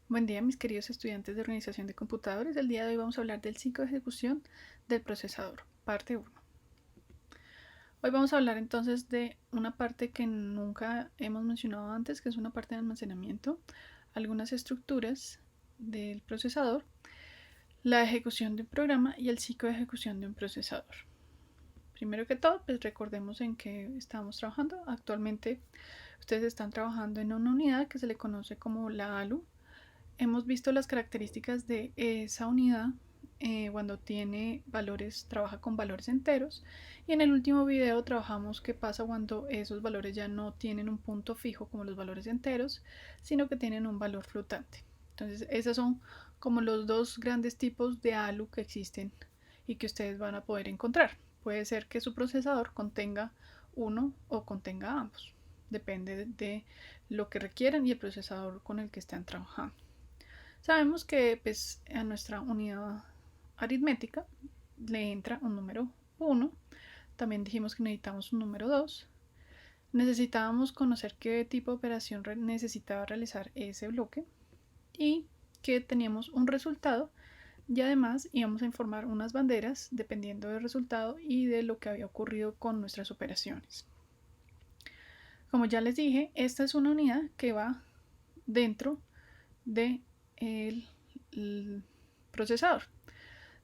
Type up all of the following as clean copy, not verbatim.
Buen día, mis queridos estudiantes de organización de computadores. El día de hoy vamos a hablar del ciclo de ejecución del procesador, parte 1. Hoy vamos a hablar entonces de una parte que nunca hemos mencionado antes, que es una parte de almacenamiento, algunas estructuras del procesador, la ejecución de un programa y el ciclo de ejecución de un procesador. Primero que todo, pues recordemos en qué estamos trabajando. Actualmente ustedes están trabajando en una unidad que se le conoce como la ALU. Hemos visto las características de esa unidad cuando tiene valores, trabaja con valores enteros, y en el último video trabajamos qué pasa cuando esos valores ya no tienen un punto fijo como los valores enteros, sino que tienen un valor flotante. Entonces esos son como los dos grandes tipos de ALU que existen y que ustedes van a poder encontrar. Puede ser que su procesador contenga uno o contenga ambos, depende de lo que requieran y el procesador con el que estén trabajando. Sabemos que pues, a nuestra unidad aritmética le entra un número 1. También dijimos que necesitamos un número 2. Necesitábamos conocer qué tipo de operación necesitaba realizar ese bloque y que teníamos un resultado, y además íbamos a informar unas banderas dependiendo del resultado y de lo que había ocurrido con nuestras operaciones. Como ya les dije, esta es una unidad que va dentro del procesador.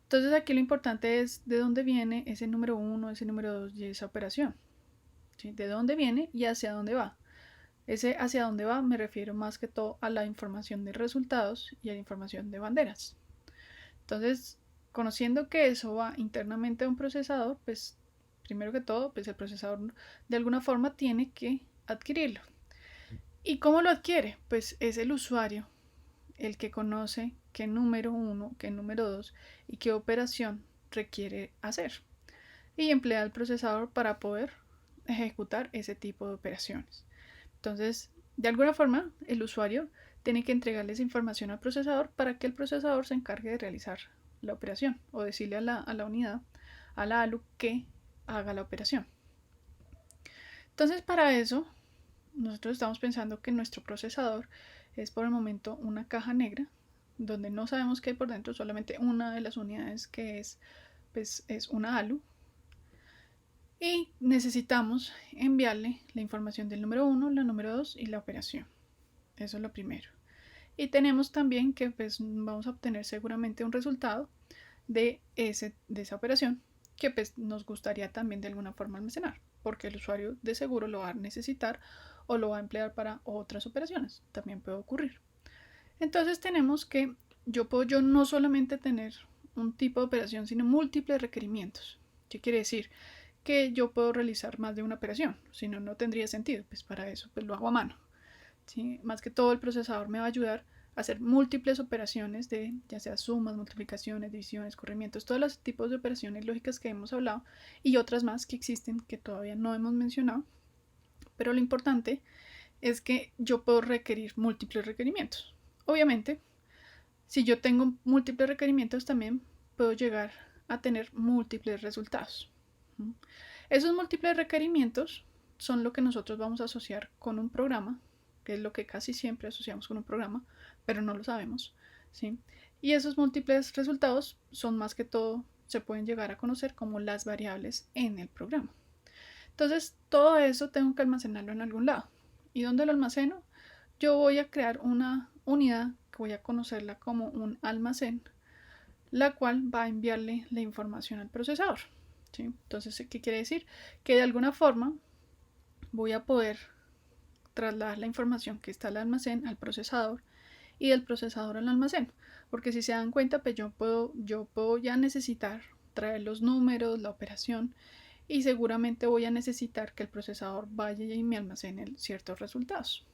Entonces aquí lo importante es de dónde viene ese número 1, ese número 2 y esa operación. ¿Sí? De dónde viene y hacia dónde va. Ese hacia dónde va me refiero más que todo a la información de resultados y a la información de banderas. Entonces, conociendo que eso va internamente a un procesador, pues primero que todo, pues el procesador de alguna forma tiene que adquirirlo. ¿Y cómo lo adquiere? Pues es el usuario el que conoce qué número 1, qué número 2 y qué operación requiere hacer. Y emplea el procesador para poder ejecutar ese tipo de operaciones. Entonces, de alguna forma, el usuario tiene que entregarle esa información al procesador para que el procesador se encargue de realizar la operación o decirle a la unidad, a la ALU, que haga la operación. Entonces, para eso, nosotros estamos pensando que nuestro procesador es por el momento una caja negra donde no sabemos qué hay por dentro, solamente una de las unidades que es, pues, es una ALU, y necesitamos enviarle la información del número 1, la número 2 y la operación. Eso es lo primero. Y tenemos también que pues, vamos a obtener seguramente un resultado de esa operación que pues, nos gustaría también de alguna forma almacenar, porque el usuario de seguro lo va a necesitar o lo va a emplear para otras operaciones. También puede ocurrir. Entonces tenemos que yo puedo no solamente tener un tipo de operación, sino múltiples requerimientos. ¿Qué quiere decir? Que yo puedo realizar más de una operación, si no, no tendría sentido. Pues para eso pues lo hago a mano. ¿Sí? Más que todo el procesador me va a ayudar a hacer múltiples operaciones de ya sea sumas, multiplicaciones, divisiones, corrimientos, todos los tipos de operaciones lógicas que hemos hablado y otras más que existen que todavía no hemos mencionado. Pero lo importante es que yo puedo requerir múltiples requerimientos. Obviamente, si yo tengo múltiples requerimientos, también puedo llegar a tener múltiples resultados. Esos múltiples requerimientos son lo que nosotros vamos a asociar con un programa, que es lo que casi siempre asociamos con un programa, pero no lo sabemos, ¿sí? Y esos múltiples resultados son más que todo, se pueden llegar a conocer como las variables en el programa. Entonces, todo eso tengo que almacenarlo en algún lado. ¿Y dónde lo almaceno? Yo voy a crear una unidad que voy a conocerla como un almacén, la cual va a enviarle la información al procesador. ¿Sí? Entonces, ¿qué quiere decir? Que de alguna forma voy a poder trasladar la información que está en el almacén al procesador y del procesador al almacén. Porque si se dan cuenta, pues yo puedo ya necesitar traer los números, la operación, y seguramente voy a necesitar que el procesador vaya y me almacene ciertos resultados.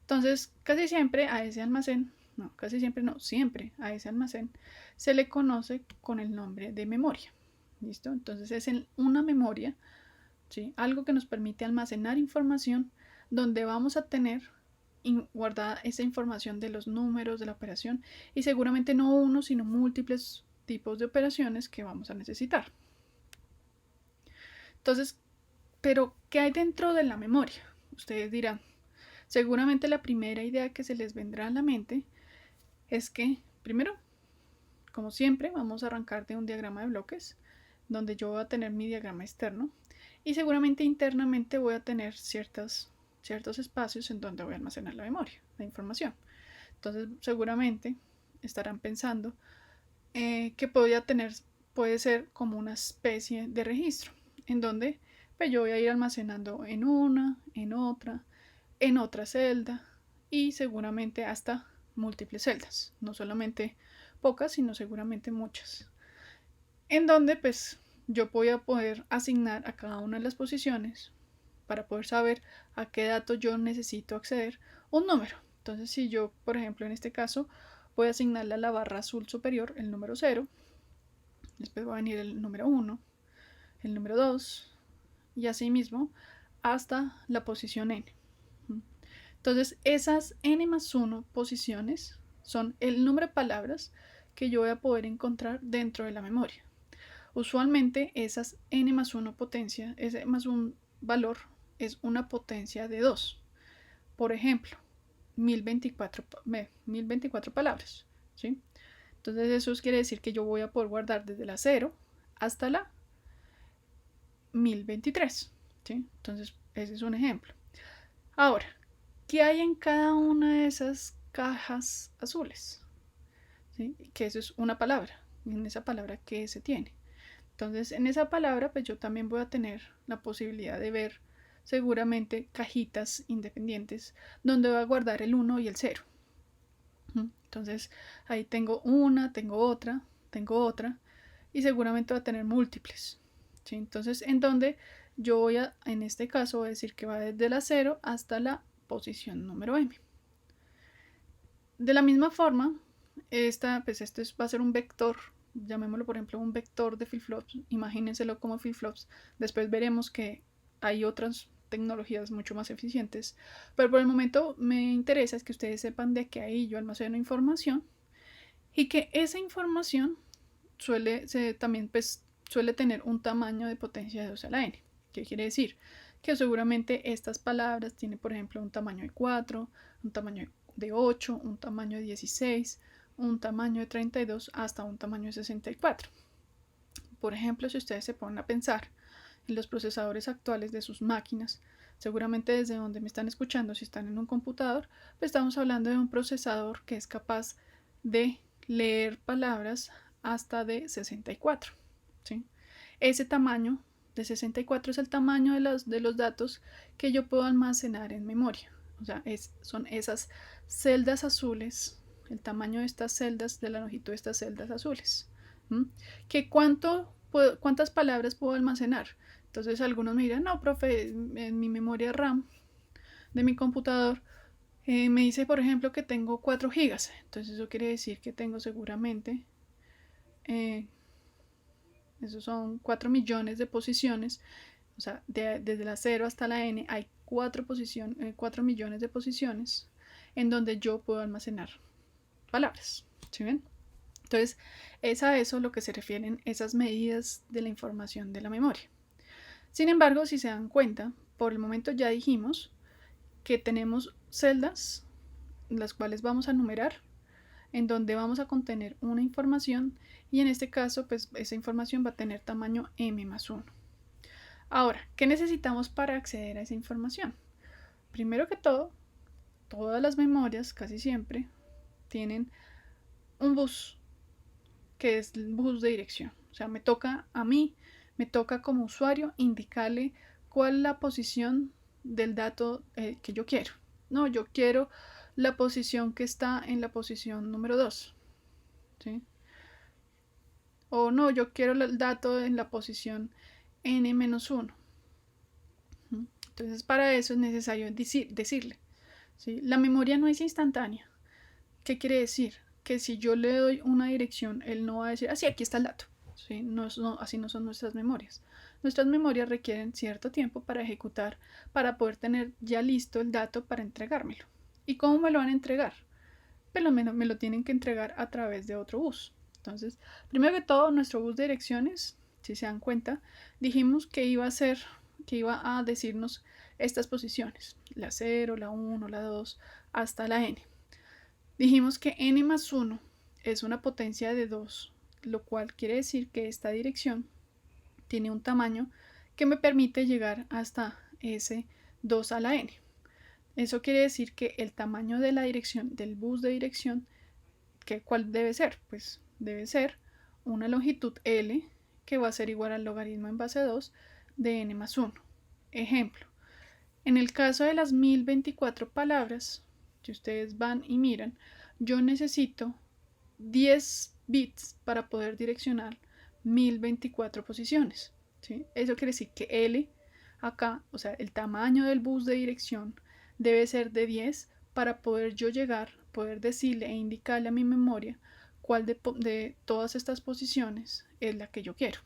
Entonces, casi siempre a ese almacén, no, casi siempre no, siempre a ese almacén se le conoce con el nombre de memoria. ¿Listo? Entonces es en una memoria, ¿sí? Algo que nos permite almacenar información donde vamos a tener guardada esa información de los números de la operación y seguramente no uno, sino múltiples tipos de operaciones que vamos a necesitar. Entonces, pero ¿qué hay dentro de la memoria? Ustedes dirán, Seguramente la primera idea que se les vendrá a la mente es que, primero, como siempre, vamos a arrancar de un diagrama de bloques, donde yo voy a tener mi diagrama externo y seguramente internamente voy a tener ciertos espacios en donde voy a almacenar la memoria, la información. Entonces, seguramente estarán pensando que puede ser como una especie de registro, en donde pues, yo voy a ir almacenando en una, en otra celda y seguramente hasta múltiples celdas, no solamente pocas, sino seguramente muchas, en donde pues yo voy a poder asignar a cada una de las posiciones para poder saber a qué dato yo necesito acceder un número. Entonces, si yo, por ejemplo, en este caso, voy a asignarle a la barra azul superior el número 0, después va a venir el número 1, el número 2 y así mismo hasta la posición n. Entonces, esas n más 1 posiciones son el número de palabras que yo voy a poder encontrar dentro de la memoria. Usualmente esas n más 1 potencia, ese más un valor es una potencia de 2. Por ejemplo, 1024 palabras, ¿sí? Entonces eso quiere decir que yo voy a poder guardar desde la 0 hasta la 1023, ¿sí? Entonces ese es un ejemplo. Ahora, ¿qué hay en cada una de esas cajas azules? ¿Sí? Que eso es una palabra. En esa palabra, ¿qué se tiene? Entonces, en esa palabra, pues yo también voy a tener la posibilidad de ver seguramente cajitas independientes donde voy a guardar el 1 y el 0. Entonces, ahí tengo una, tengo otra y seguramente va a tener múltiples. ¿Sí? Entonces, en donde yo voy a, en este caso, voy a decir que va desde la 0 hasta la posición número m. De la misma forma, pues esto va a ser un vector, llamémoslo por ejemplo un vector de flip-flops, imagínenselo como flip-flops, después veremos que hay otras tecnologías mucho más eficientes, pero por el momento me interesa es que ustedes sepan de que ahí yo almaceno información y que esa información también pues, suele tener un tamaño de potencia de 2 a la n. ¿Qué quiere decir? Que seguramente estas palabras tienen por ejemplo un tamaño de 4, un tamaño de 8, un tamaño de 16, un tamaño de 32 hasta un tamaño de 64. Por ejemplo, si ustedes se ponen a pensar en los procesadores actuales de sus máquinas, seguramente desde donde me están escuchando, si están en un computador, pues estamos hablando de un procesador que es capaz de leer palabras hasta de 64. ¿Sí? Ese tamaño de 64 es el tamaño de los datos que yo puedo almacenar en memoria. O sea, son esas celdas azules, el tamaño de estas celdas, de la longitud de estas celdas azules. ¿Cuántas palabras puedo almacenar? Entonces algunos me dirán, no, profe, en mi memoria RAM de mi computador me dice, por ejemplo, que tengo 4 gigas. Entonces eso quiere decir que tengo seguramente, esos son 4 millones de posiciones. O sea, desde la 0 hasta la n hay 4 millones de posiciones en donde yo puedo almacenar palabras. ¿Sí ven? Entonces, es a eso lo que se refieren esas medidas de la información de la memoria. Sin embargo, si se dan cuenta, por el momento ya dijimos que tenemos celdas, las cuales vamos a numerar, en donde vamos a contener una información y en este caso, pues esa información va a tener tamaño m más 1. Ahora, ¿qué necesitamos para acceder a esa información? Primero que todo, todas las memorias casi siempre tienen un bus, que es el bus de dirección. O sea, me toca como usuario indicarle cuál es la posición del dato que yo quiero. No, yo quiero la posición que está en la posición número 2. ¿Sí? O no, yo quiero el dato en la posición n-1. Entonces, para eso es necesario decirle. ¿Sí? La memoria no es instantánea. ¿Qué quiere decir? Que si yo le doy una dirección, él no va a decir, sí, aquí está el dato. ¿Sí? Así no son nuestras memorias. Nuestras memorias requieren cierto tiempo para ejecutar, para poder tener ya listo el dato para entregármelo. ¿Y cómo me lo van a entregar? Pero me lo tienen que entregar a través de otro bus. Entonces, primero que todo, nuestro bus de direcciones, si se dan cuenta, dijimos que iba a decirnos estas posiciones, la 0, la 1, la 2, hasta la n. Dijimos que n más 1 es una potencia de 2, lo cual quiere decir que esta dirección tiene un tamaño que me permite llegar hasta ese 2 a la n. Eso quiere decir que el tamaño de la dirección, del bus de dirección, ¿cuál debe ser? Pues debe ser una longitud L que va a ser igual al logaritmo en base 2 de n más 1. Ejemplo, en el caso de las 1024 palabras, si ustedes van y miran, yo necesito 10 bits para poder direccionar 1024 posiciones, ¿sí? Eso quiere decir que L acá, o sea, el tamaño del bus de dirección debe ser de 10 para poder yo llegar, poder decirle e indicarle a mi memoria cuál de todas estas posiciones es la que yo quiero.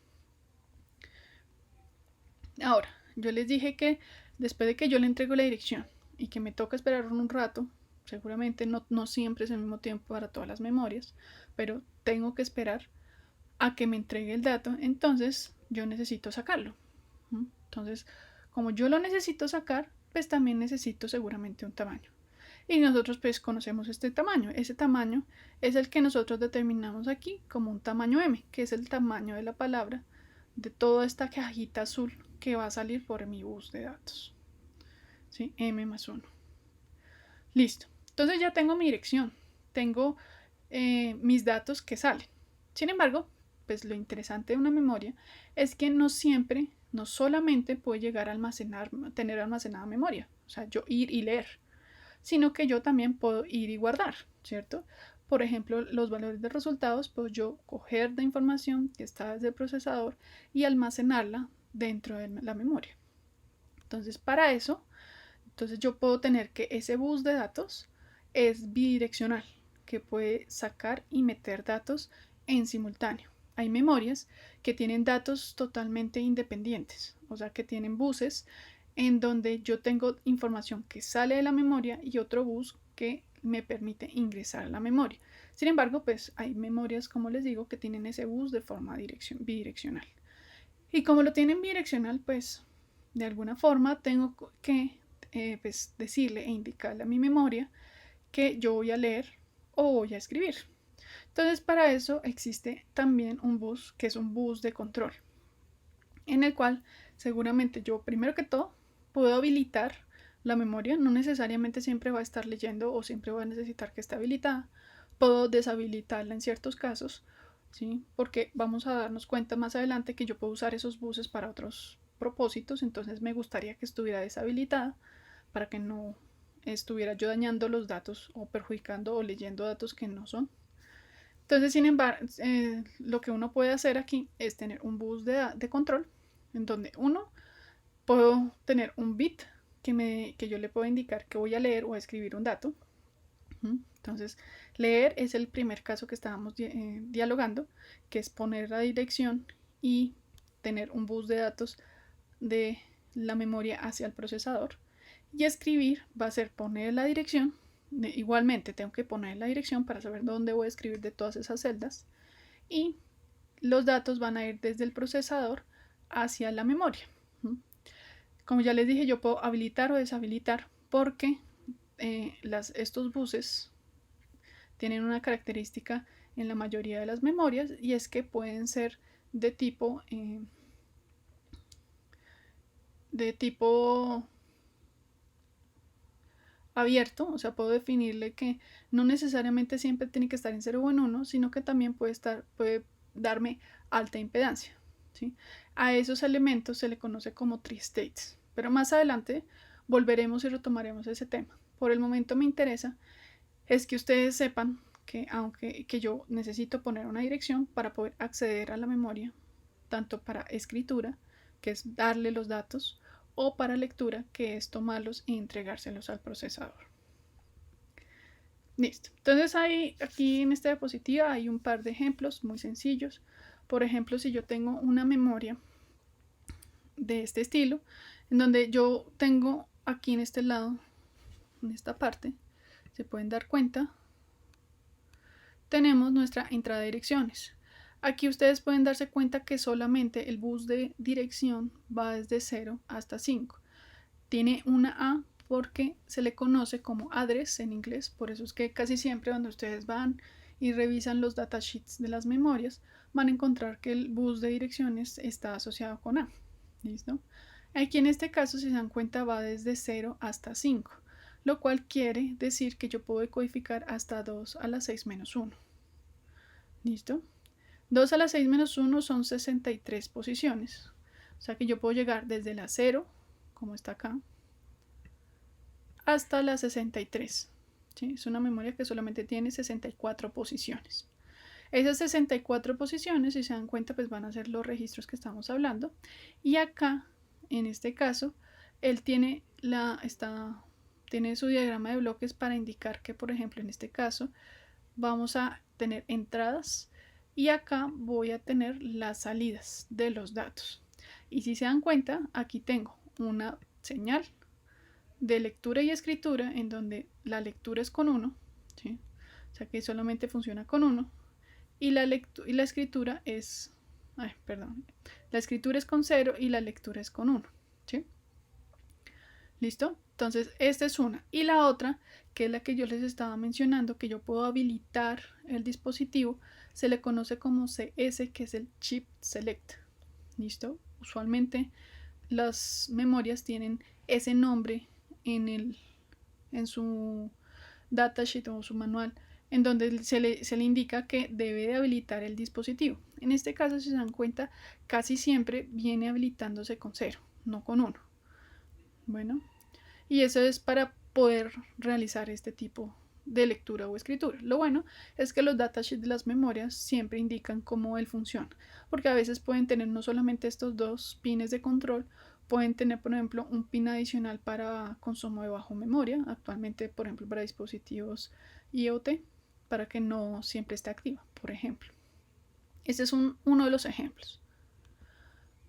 Ahora, yo les dije que después de que yo le entrego la dirección y que me toca esperar un rato, seguramente no siempre es el mismo tiempo para todas las memorias, pero tengo que esperar a que me entregue el dato, entonces yo necesito sacarlo. Entonces, como yo lo necesito sacar, pues también necesito seguramente un tamaño. Y nosotros pues conocemos este tamaño. Ese tamaño es el que nosotros determinamos aquí como un tamaño M, que es el tamaño de la palabra de toda esta cajita azul que va a salir por mi bus de datos. ¿Sí? M más 1. Listo. Entonces ya tengo mi dirección. Tengo mis datos que salen. Sin embargo, pues lo interesante de una memoria es que no siempre, no solamente puede llegar a tener almacenada memoria. O sea, yo ir y leer, sino que yo también puedo ir y guardar, ¿cierto? Por ejemplo, los valores de resultados, puedo yo coger la información que está desde el procesador y almacenarla dentro de la memoria. Entonces, para eso, yo puedo tener que ese bus de datos es bidireccional, que puede sacar y meter datos en simultáneo. Hay memorias que tienen datos totalmente independientes, o sea, que tienen buses en donde yo tengo información que sale de la memoria y otro bus que me permite ingresar a la memoria. Sin embargo, pues hay memorias, como les digo, que tienen ese bus de forma bidireccional. Y como lo tienen bidireccional, pues de alguna forma tengo que pues, decirle e indicarle a mi memoria que yo voy a leer o voy a escribir. Entonces, para eso existe también un bus que es un bus de control, en el cual seguramente yo, primero que todo, puedo habilitar la memoria. No necesariamente siempre va a estar leyendo o siempre va a necesitar que esté habilitada. Puedo deshabilitarla en ciertos casos, ¿sí? Porque vamos a darnos cuenta más adelante que yo puedo usar esos buses para otros propósitos. Entonces me gustaría que estuviera deshabilitada para que no estuviera yo dañando los datos o perjudicando o leyendo datos que no son. Entonces, sin embargo, lo que uno puede hacer aquí es tener un bus de control en donde puedo tener un bit que yo le puedo indicar que voy a leer o a escribir un dato. Entonces, leer es el primer caso que estábamos dialogando, que es poner la dirección y tener un bus de datos de la memoria hacia el procesador. Y escribir va a ser poner la dirección. Igualmente tengo que poner la dirección para saber dónde voy a escribir de todas esas celdas. Y los datos van a ir desde el procesador hacia la memoria. Como ya les dije, yo puedo habilitar o deshabilitar porque estos buses tienen una característica en la mayoría de las memorias y es que pueden ser de tipo abierto, o sea, puedo definirle que no necesariamente siempre tiene que estar en 0 o en 1, sino que también puede darme alta impedancia, ¿sí? A esos elementos se le conoce como tri-states, pero más adelante volveremos y retomaremos ese tema. Por el momento me interesa es que ustedes sepan que yo necesito poner una dirección para poder acceder a la memoria, tanto para escritura, que es darle los datos, o para lectura, que es tomarlos e entregárselos al procesador. Listo. Entonces aquí en esta diapositiva hay un par de ejemplos muy sencillos. Por ejemplo, si yo tengo una memoria de este estilo, en donde yo tengo aquí en este lado, en esta parte, se pueden dar cuenta, tenemos nuestra entrada de direcciones. Aquí ustedes pueden darse cuenta que solamente el bus de dirección va desde 0 hasta 5. Tiene una A porque se le conoce como address en inglés, por eso es que casi siempre cuando ustedes van y revisan los datasheets de las memorias, van a encontrar que el bus de direcciones está asociado con A. ¿Listo? Aquí en este caso, si se dan cuenta, va desde 0 hasta 5, lo cual quiere decir que yo puedo decodificar hasta 2 a la 6 menos 1. ¿Listo? 2 a la 6 menos 1 son 63 posiciones. O sea que yo puedo llegar desde la 0, como está acá, hasta la 63. ¿Sí? Es una memoria que solamente tiene 64 posiciones. Esas 64 posiciones, si se dan cuenta, pues van a ser los registros que estamos hablando. Y acá, en este caso, él tiene su diagrama de bloques para indicar que, por ejemplo, en este caso, vamos a tener entradas y acá voy a tener las salidas de los datos. Y si se dan cuenta, aquí tengo una señal de lectura y escritura en donde la lectura es con 1, ¿sí? O sea que solamente funciona con 1. Y la escritura es, la escritura es con 0 y la lectura es con 1, ¿sí? ¿Listo? Entonces, esta es una. Y la otra, que es la que yo les estaba mencionando, que yo puedo habilitar el dispositivo, se le conoce como CS, que es el Chip Select. ¿Listo? Usualmente las memorias tienen ese nombre en su datasheet o su manual, en donde se le indica que debe de habilitar el dispositivo. En este caso, si se dan cuenta, casi siempre viene habilitándose con 0, no con 1. Bueno, y eso es para poder realizar este tipo de lectura o escritura. Lo bueno es que los datasheets de las memorias siempre indican cómo él funciona, porque a veces pueden tener no solamente estos dos pines de control, pueden tener, por ejemplo, un pin adicional para consumo de bajo memoria, actualmente, por ejemplo, para dispositivos IoT, para que no siempre esté activa, por ejemplo. Este es uno de los ejemplos.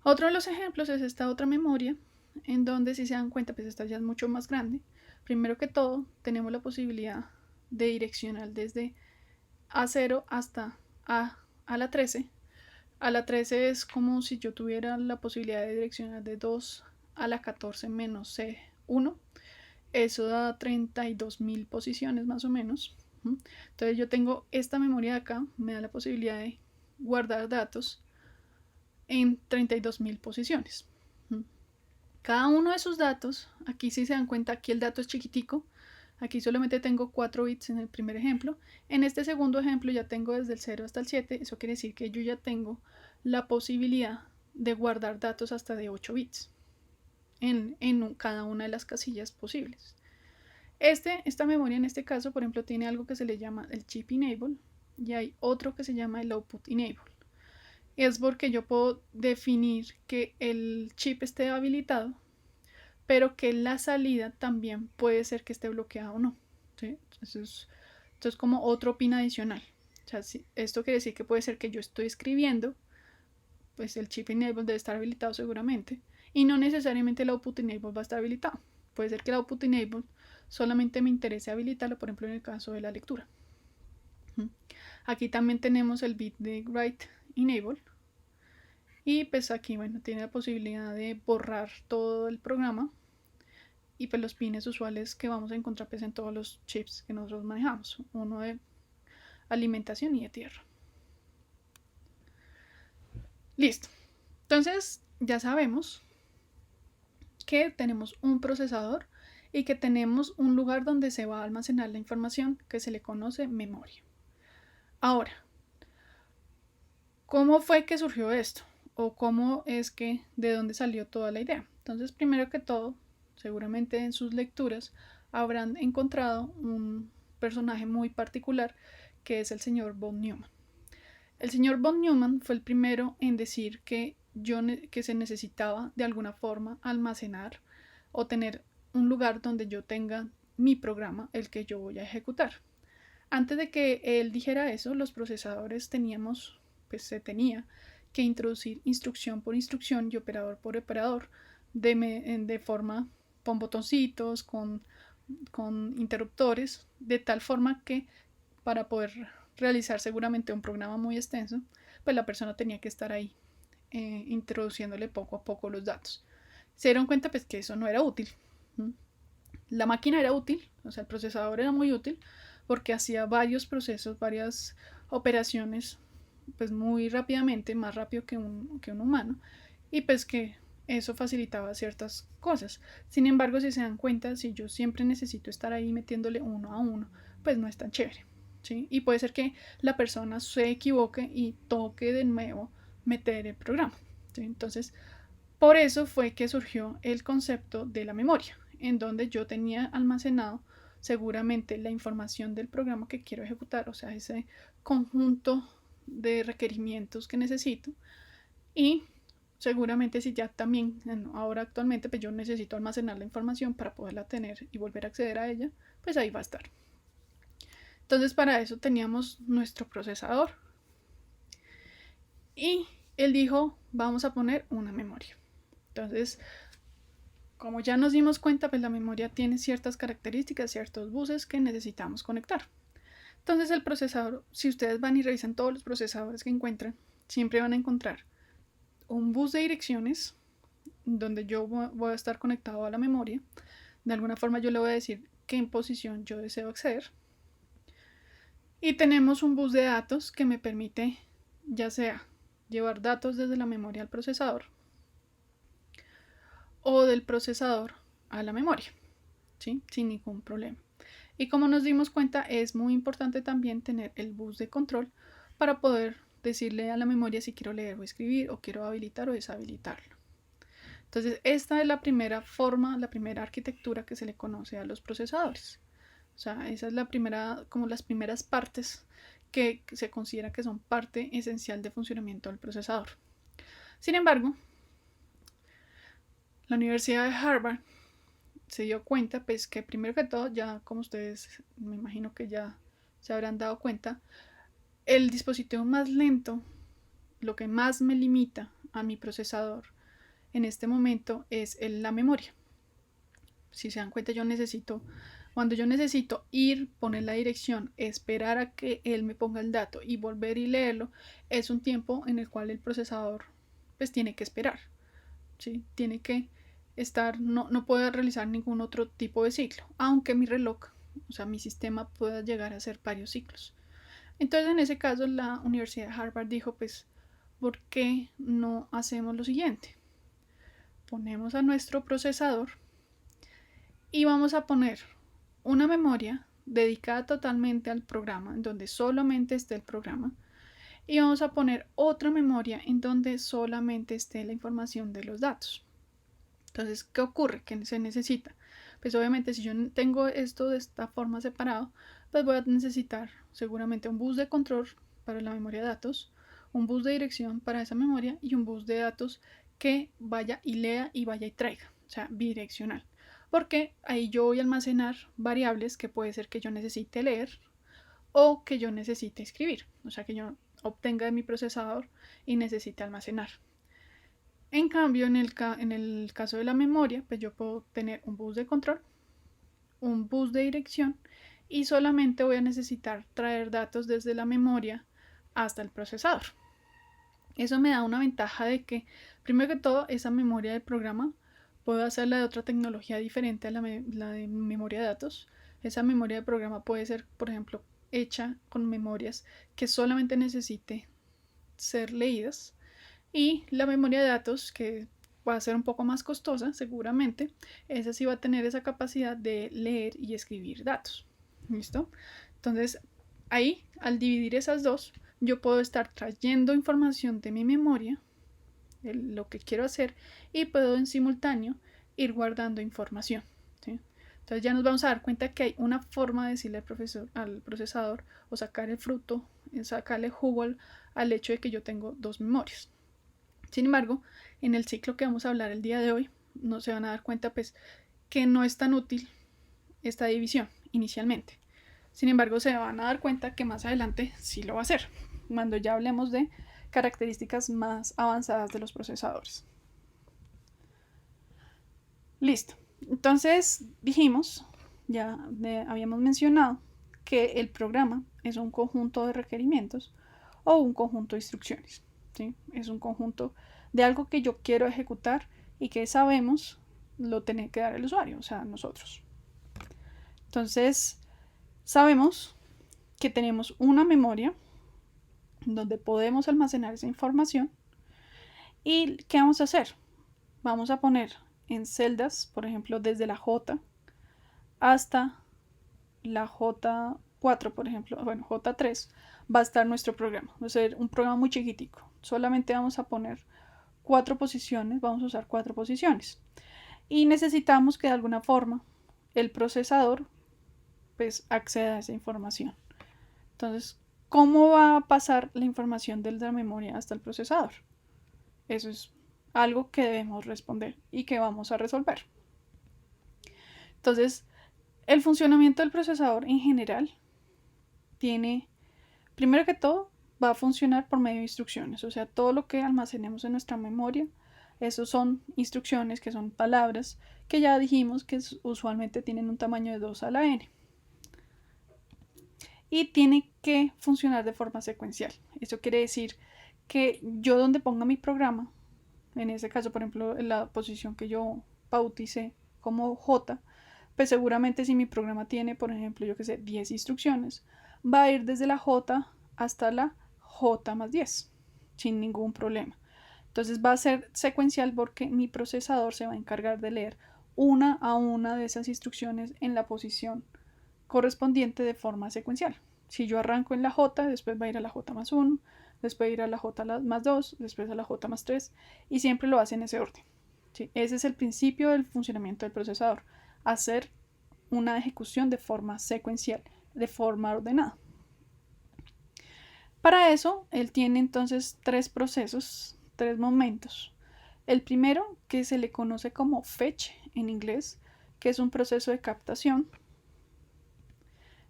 Otro de los ejemplos es esta otra memoria, en donde, si se dan cuenta, pues esta ya es mucho más grande. Primero que todo, tenemos la posibilidad de direccionar desde A0 hasta a la 13. A la 13 es como si yo tuviera la posibilidad de direccionar de 2 a la 14 menos C1. Eso da 32.000 posiciones más o menos. Entonces yo tengo esta memoria de acá, me da la posibilidad de guardar datos en 32.000 posiciones. Cada uno de sus datos, aquí si se dan cuenta, aquí el dato es chiquitico, aquí solamente tengo 4 bits en el primer ejemplo. En este segundo ejemplo ya tengo desde el 0 hasta el 7, eso quiere decir que yo ya tengo la posibilidad de guardar datos hasta de 8 bits en cada una de las casillas posibles. Esta memoria en este caso, por ejemplo, tiene algo que se le llama el chip enable y hay otro que se llama el output enable. Es porque yo puedo definir que el chip esté habilitado, pero que la salida también puede ser que esté bloqueada o no, ¿sí? Entonces es como otro pin adicional. O sea, esto quiere decir que puede ser que yo estoy escribiendo, pues el chip enable debe estar habilitado seguramente, y no necesariamente el output enable va a estar habilitado. Puede ser que el output enable solamente me interese habilitarlo, por ejemplo, en el caso de la lectura. Aquí también tenemos el bit de write enable. Y pues aquí, bueno, tiene la posibilidad de borrar todo el programa. Y pues los pines usuales que vamos a encontrar pues en todos los chips que nosotros manejamos. Uno de alimentación y de tierra. Listo. Entonces ya sabemos que tenemos un procesador y que tenemos un lugar donde se va a almacenar la información que se le conoce memoria. Ahora, ¿cómo fue que surgió esto? ¿O cómo es que de dónde salió toda la idea? Entonces, primero que todo, seguramente en sus lecturas habrán encontrado un personaje muy particular que es el señor von Neumann. El señor von Neumann fue el primero en decir que se necesitaba de alguna forma almacenar o tener un lugar donde yo tenga mi programa, el que yo voy a ejecutar. Antes de que él dijera eso, los procesadores se tenía que introducir instrucción por instrucción y operador por operador de forma con botoncitos, con interruptores, de tal forma que para poder realizar seguramente un programa muy extenso, pues la persona tenía que estar ahí introduciéndole poco a poco los datos. Se dieron cuenta pues que eso no era útil, La máquina era útil, o sea, el procesador era muy útil porque hacía varios procesos, varias operaciones, pues muy rápidamente, más rápido que un humano, y pues que eso facilitaba ciertas cosas. Sin embargo, si se dan cuenta, si yo siempre necesito estar ahí metiéndole uno a uno, pues no es tan chévere, ¿sí? Y puede ser que la persona se equivoque y toque de nuevo meter el programa, ¿sí? Entonces, por eso fue que surgió el concepto de la memoria, en donde yo tenía almacenado seguramente la información del programa que quiero ejecutar, o sea, ese conjunto de requerimientos que necesito, y seguramente si ya también ahora actualmente pues yo necesito almacenar la información para poderla tener y volver a acceder a ella, pues ahí va a estar. Entonces para eso teníamos nuestro procesador y él dijo vamos a poner una memoria. Entonces, como ya nos dimos cuenta, pues la memoria tiene ciertas características, ciertos buses que necesitamos conectar. Entonces el procesador, si ustedes van y revisan todos los procesadores que encuentran, siempre van a encontrar un bus de direcciones donde yo voy a estar conectado a la memoria. De alguna forma yo le voy a decir qué en posición yo deseo acceder. Y tenemos un bus de datos que me permite ya sea llevar datos desde la memoria al procesador o del procesador a la memoria, ¿sí? Sin ningún problema. Y como nos dimos cuenta, es muy importante también tener el bus de control para poder decirle a la memoria si quiero leer o escribir o quiero habilitar o deshabilitarlo. Entonces, esta es la primera forma, la primera arquitectura que se le conoce a los procesadores. O sea, esa es la primera, como las primeras partes que se considera que son parte esencial de funcionamiento del procesador. Sin embargo, la Universidad de Harvard se dio cuenta, pues que primero que todo, ya como ustedes me imagino que ya se habrán dado cuenta, el dispositivo más lento, lo que más me limita a mi procesador en este momento es la memoria. Si se dan cuenta, cuando yo necesito ir, poner la dirección, esperar a que él me ponga el dato y volver y leerlo, es un tiempo en el cual el procesador pues tiene que esperar, ¿sí? Tiene que estar, no puede realizar ningún otro tipo de ciclo, aunque mi reloj, o sea, mi sistema pueda llegar a hacer varios ciclos. Entonces, en ese caso, la Universidad de Harvard dijo, pues, ¿por qué no hacemos lo siguiente? Ponemos a nuestro procesador y vamos a poner una memoria dedicada totalmente al programa, en donde solamente esté el programa, y vamos a poner otra memoria en donde solamente esté la información de los datos. Entonces, ¿qué ocurre? ¿Qué se necesita? Pues obviamente si yo tengo esto de esta forma separado, pues voy a necesitar seguramente un bus de control para la memoria de datos, un bus de dirección para esa memoria y un bus de datos que vaya y lea y vaya y traiga, o sea, bidireccional. Porque ahí yo voy a almacenar variables que puede ser que yo necesite leer o que yo necesite escribir, o sea, que yo obtenga de mi procesador y necesite almacenar. En cambio, en el caso de la memoria, pues yo puedo tener un bus de control, un bus de dirección y solamente voy a necesitar traer datos desde la memoria hasta el procesador. Eso me da una ventaja de que, primero que todo, esa memoria del programa puedo hacerla de otra tecnología diferente a la de memoria de datos. Esa memoria de programa puede ser, por ejemplo, hecha con memorias que solamente necesite ser leídas. Y la memoria de datos, que va a ser un poco más costosa seguramente, esa sí va a tener esa capacidad de leer y escribir datos. ¿Listo? Entonces, ahí, al dividir esas dos, yo puedo estar trayendo información de mi memoria, de lo que quiero hacer, y puedo en simultáneo ir guardando información. ¿Sí? Entonces ya nos vamos a dar cuenta que hay una forma de decirle al procesador o sacar el fruto, sacarle jugo al hecho de que yo tengo dos memorias. Sin embargo, en el ciclo que vamos a hablar el día de hoy, no se van a dar cuenta pues que no es tan útil esta división inicialmente. Sin embargo, se van a dar cuenta que más adelante sí lo va a hacer, cuando ya hablemos de características más avanzadas de los procesadores. Listo. Entonces dijimos, ya habíamos mencionado que el programa es un conjunto de requerimientos o un conjunto de instrucciones. ¿Sí? Es un conjunto de algo que yo quiero ejecutar y que sabemos lo tiene que dar el usuario, o sea, nosotros. Entonces, sabemos que tenemos una memoria donde podemos almacenar esa información. ¿Y qué vamos a hacer? Vamos a poner en celdas, por ejemplo, desde la J hasta la J4, por ejemplo, bueno, J3, va a estar nuestro programa. Va a ser un programa muy chiquitico. Solamente vamos a poner 4 posiciones, vamos a usar 4 posiciones. Y necesitamos que de alguna forma el procesador pues acceda a esa información. Entonces, ¿cómo va a pasar la información de la memoria hasta el procesador? Eso es algo que debemos responder y que vamos a resolver. Entonces, el funcionamiento del procesador en general tiene, primero que todo, va a funcionar por medio de instrucciones. O sea, todo lo que almacenemos en nuestra memoria, esos son instrucciones, que son palabras, que ya dijimos que usualmente tienen un tamaño de 2 a la n. Y tiene que funcionar de forma secuencial. Eso quiere decir que yo donde ponga mi programa, en ese caso, por ejemplo, en la posición que yo bauticé como J, pues seguramente si mi programa tiene, por ejemplo, yo que sé, 10 instrucciones, va a ir desde la J hasta la J más 10, sin ningún problema. Entonces va a ser secuencial porque mi procesador se va a encargar de leer una a una de esas instrucciones en la posición correspondiente de forma secuencial. Si yo arranco en la J, después va a ir a la J más 1, después va a ir a la J más 2, después a la J más 3, y siempre lo hace en ese orden. ¿Sí? Ese es el principio del funcionamiento del procesador, hacer una ejecución de forma secuencial, de forma ordenada. Para eso, él tiene entonces 3 procesos, 3 momentos. El primero, que se le conoce como fetch en inglés, que es un proceso de captación.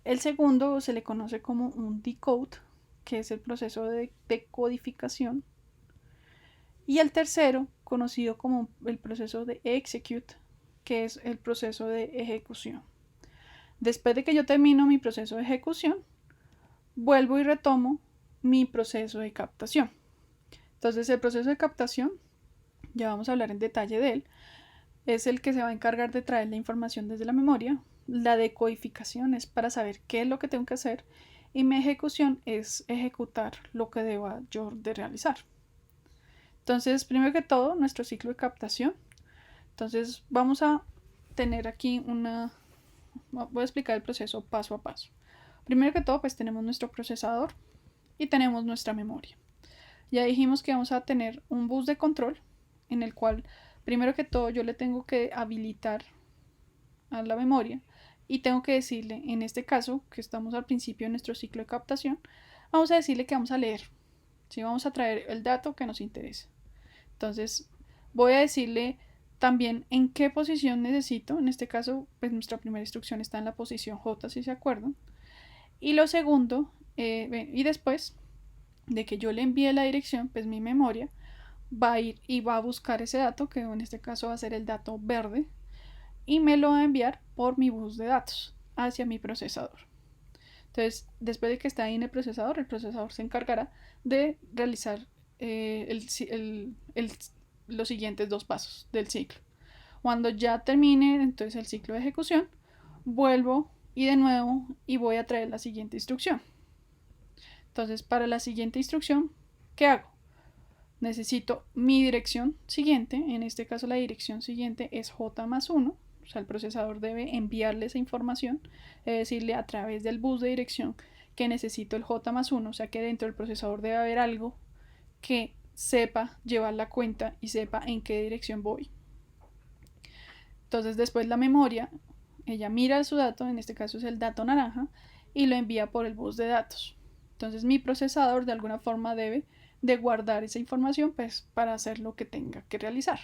El segundo se le conoce como un decode, que es el proceso de decodificación. Y el tercero, conocido como el proceso de execute, que es el proceso de ejecución. Después de que yo termino mi proceso de ejecución, vuelvo y retomo mi proceso de captación. Entonces el proceso de captación, ya vamos a hablar en detalle de él, es el que se va a encargar de traer la información desde la memoria. La decodificación es para saber qué es lo que tengo que hacer y mi ejecución es ejecutar lo que deba yo de realizar. Entonces, primero que todo, nuestro ciclo de captación. Entonces, vamos a tener aquí voy a explicar el proceso paso a paso. Primero que todo, pues tenemos nuestro procesador y tenemos nuestra memoria. Ya dijimos que vamos a tener un bus de control en el cual, primero que todo, yo le tengo que habilitar a la memoria y tengo que decirle, en este caso, que estamos al principio de nuestro ciclo de captación, vamos a decirle que vamos a leer. ¿Sí? Vamos a traer el dato que nos interesa. Entonces, voy a decirle también en qué posición necesito. En este caso, pues nuestra primera instrucción está en la posición J, si se acuerdan. Y lo segundo, y después de que yo le envíe la dirección, pues mi memoria va a ir y va a buscar ese dato, que en este caso va a ser el dato verde, y me lo va a enviar por mi bus de datos hacia mi procesador. Entonces, después de que está ahí en el procesador se encargará de realizar los siguientes 2 pasos del ciclo. Cuando ya termine entonces el ciclo de ejecución, vuelvo y de nuevo y voy a traer la siguiente instrucción. Entonces, para la siguiente instrucción, ¿qué hago? Necesito mi dirección siguiente, en este caso la dirección siguiente es J más 1, o sea, el procesador debe enviarle esa información, decirle a través del bus de dirección que necesito el J más 1, o sea que dentro del procesador debe haber algo que sepa llevar la cuenta y sepa en qué dirección voy. Entonces después la memoria, ella mira su dato, en este caso es el dato naranja, y lo envía por el bus de datos. Entonces mi procesador de alguna forma debe de guardar esa información pues, para hacer lo que tenga que realizar.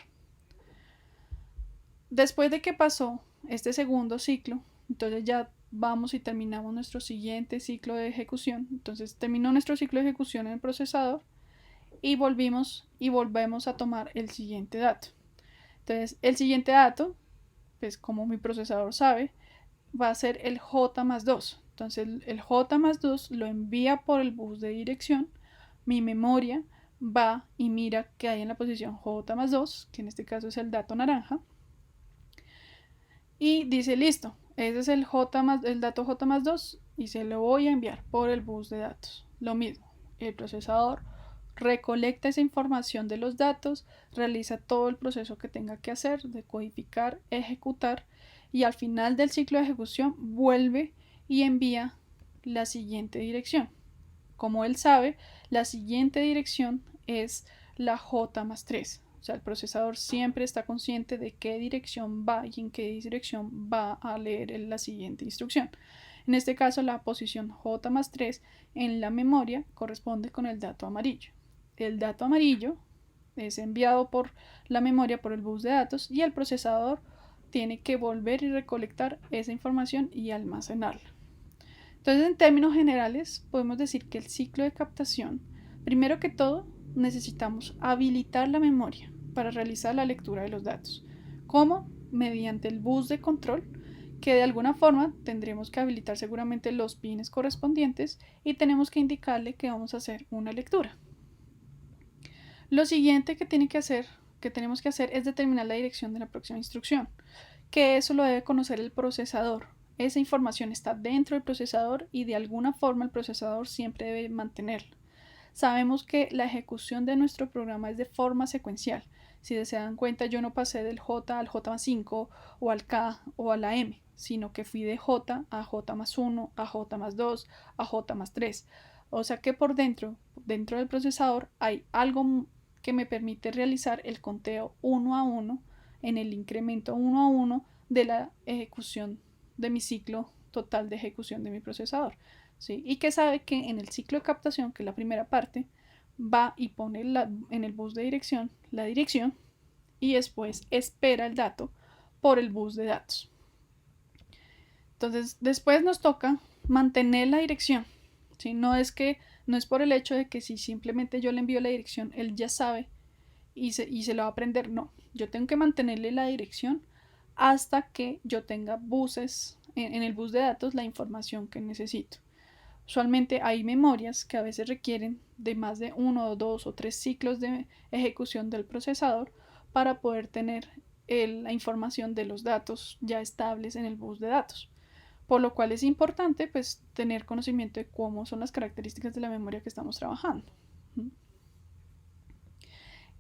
Después de que pasó este segundo ciclo, entonces ya vamos y terminamos nuestro siguiente ciclo de ejecución. Entonces terminó nuestro ciclo de ejecución en el procesador y volvemos a tomar el siguiente dato. Entonces el siguiente dato, pues como mi procesador sabe, va a ser el J más 2. Entonces el J más 2 lo envía por el bus de dirección. Mi memoria va y mira qué hay en la posición J más 2, que en este caso es el dato naranja, y dice listo, ese es el dato J más 2 y se lo voy a enviar por el bus de datos. Lo mismo, el procesador recolecta esa información de los datos, realiza todo el proceso que tenga que hacer, de codificar, ejecutar, y al final del ciclo de ejecución vuelve y envía la siguiente dirección. Como él sabe, la siguiente dirección es la J más 3. O sea, el procesador siempre está consciente de qué dirección va y en qué dirección va a leer la siguiente instrucción. En este caso, la posición J más 3 en la memoria corresponde con el dato amarillo. El dato amarillo es enviado por la memoria por el bus de datos y el procesador tiene que volver y recolectar esa información y almacenarla. Entonces, en términos generales, podemos decir que el ciclo de captación, primero que todo, necesitamos habilitar la memoria para realizar la lectura de los datos. ¿Cómo? Mediante el bus de control, que de alguna forma tendremos que habilitar seguramente los pines correspondientes y tenemos que indicarle que vamos a hacer una lectura. Lo siguiente que tenemos que hacer es determinar la dirección de la próxima instrucción, que eso lo debe conocer el procesador. Esa información está dentro del procesador y de alguna forma el procesador siempre debe mantenerla. Sabemos que la ejecución de nuestro programa es de forma secuencial. Si se dan cuenta, yo no pasé del J al J más 5 o al K o a la M, sino que fui de J a J más 1, a J más 2, a J más 3. O sea que por dentro del procesador, hay algo que me permite realizar el conteo 1 a 1 en el incremento 1 a 1 de la ejecución de mi ciclo total de ejecución de mi procesador. ¿Sí? Y que sabe que en el ciclo de captación, que es la primera parte, va y pone en el bus de dirección la dirección y después espera el dato por el bus de datos. Entonces, después nos toca mantener la dirección. ¿Sí? No es por el hecho de que si simplemente yo le envío la dirección, él ya sabe y se lo va a aprender. No, yo tengo que mantenerle la dirección hasta que yo tenga buses en el bus de datos la información que necesito. Usualmente hay memorias que a veces requieren de más de 1, 2 o 3 ciclos de ejecución del procesador para poder tener la información de los datos ya estables en el bus de datos. Por lo cual es importante pues tener conocimiento de cómo son las características de la memoria que estamos trabajando.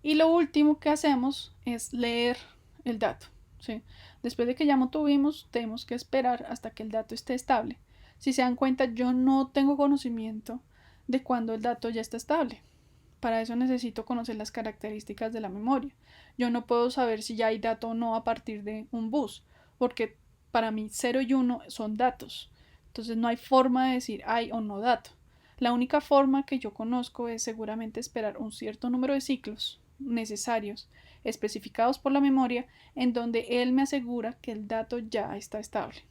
Y lo último que hacemos es leer el dato. ¿Sí? Después de que ya lo tuvimos, tenemos que esperar hasta que el dato esté estable. Si se dan cuenta, yo no tengo conocimiento de cuándo el dato ya está estable. Para eso necesito conocer las características de la memoria. Yo no puedo saber si ya hay dato o no a partir de un bus, porque para mí 0 y 1 son datos. Entonces no hay forma de decir hay o no dato. La única forma que yo conozco es seguramente esperar un cierto número de ciclos necesarios especificados por la memoria en donde él me asegura que el dato ya está estable.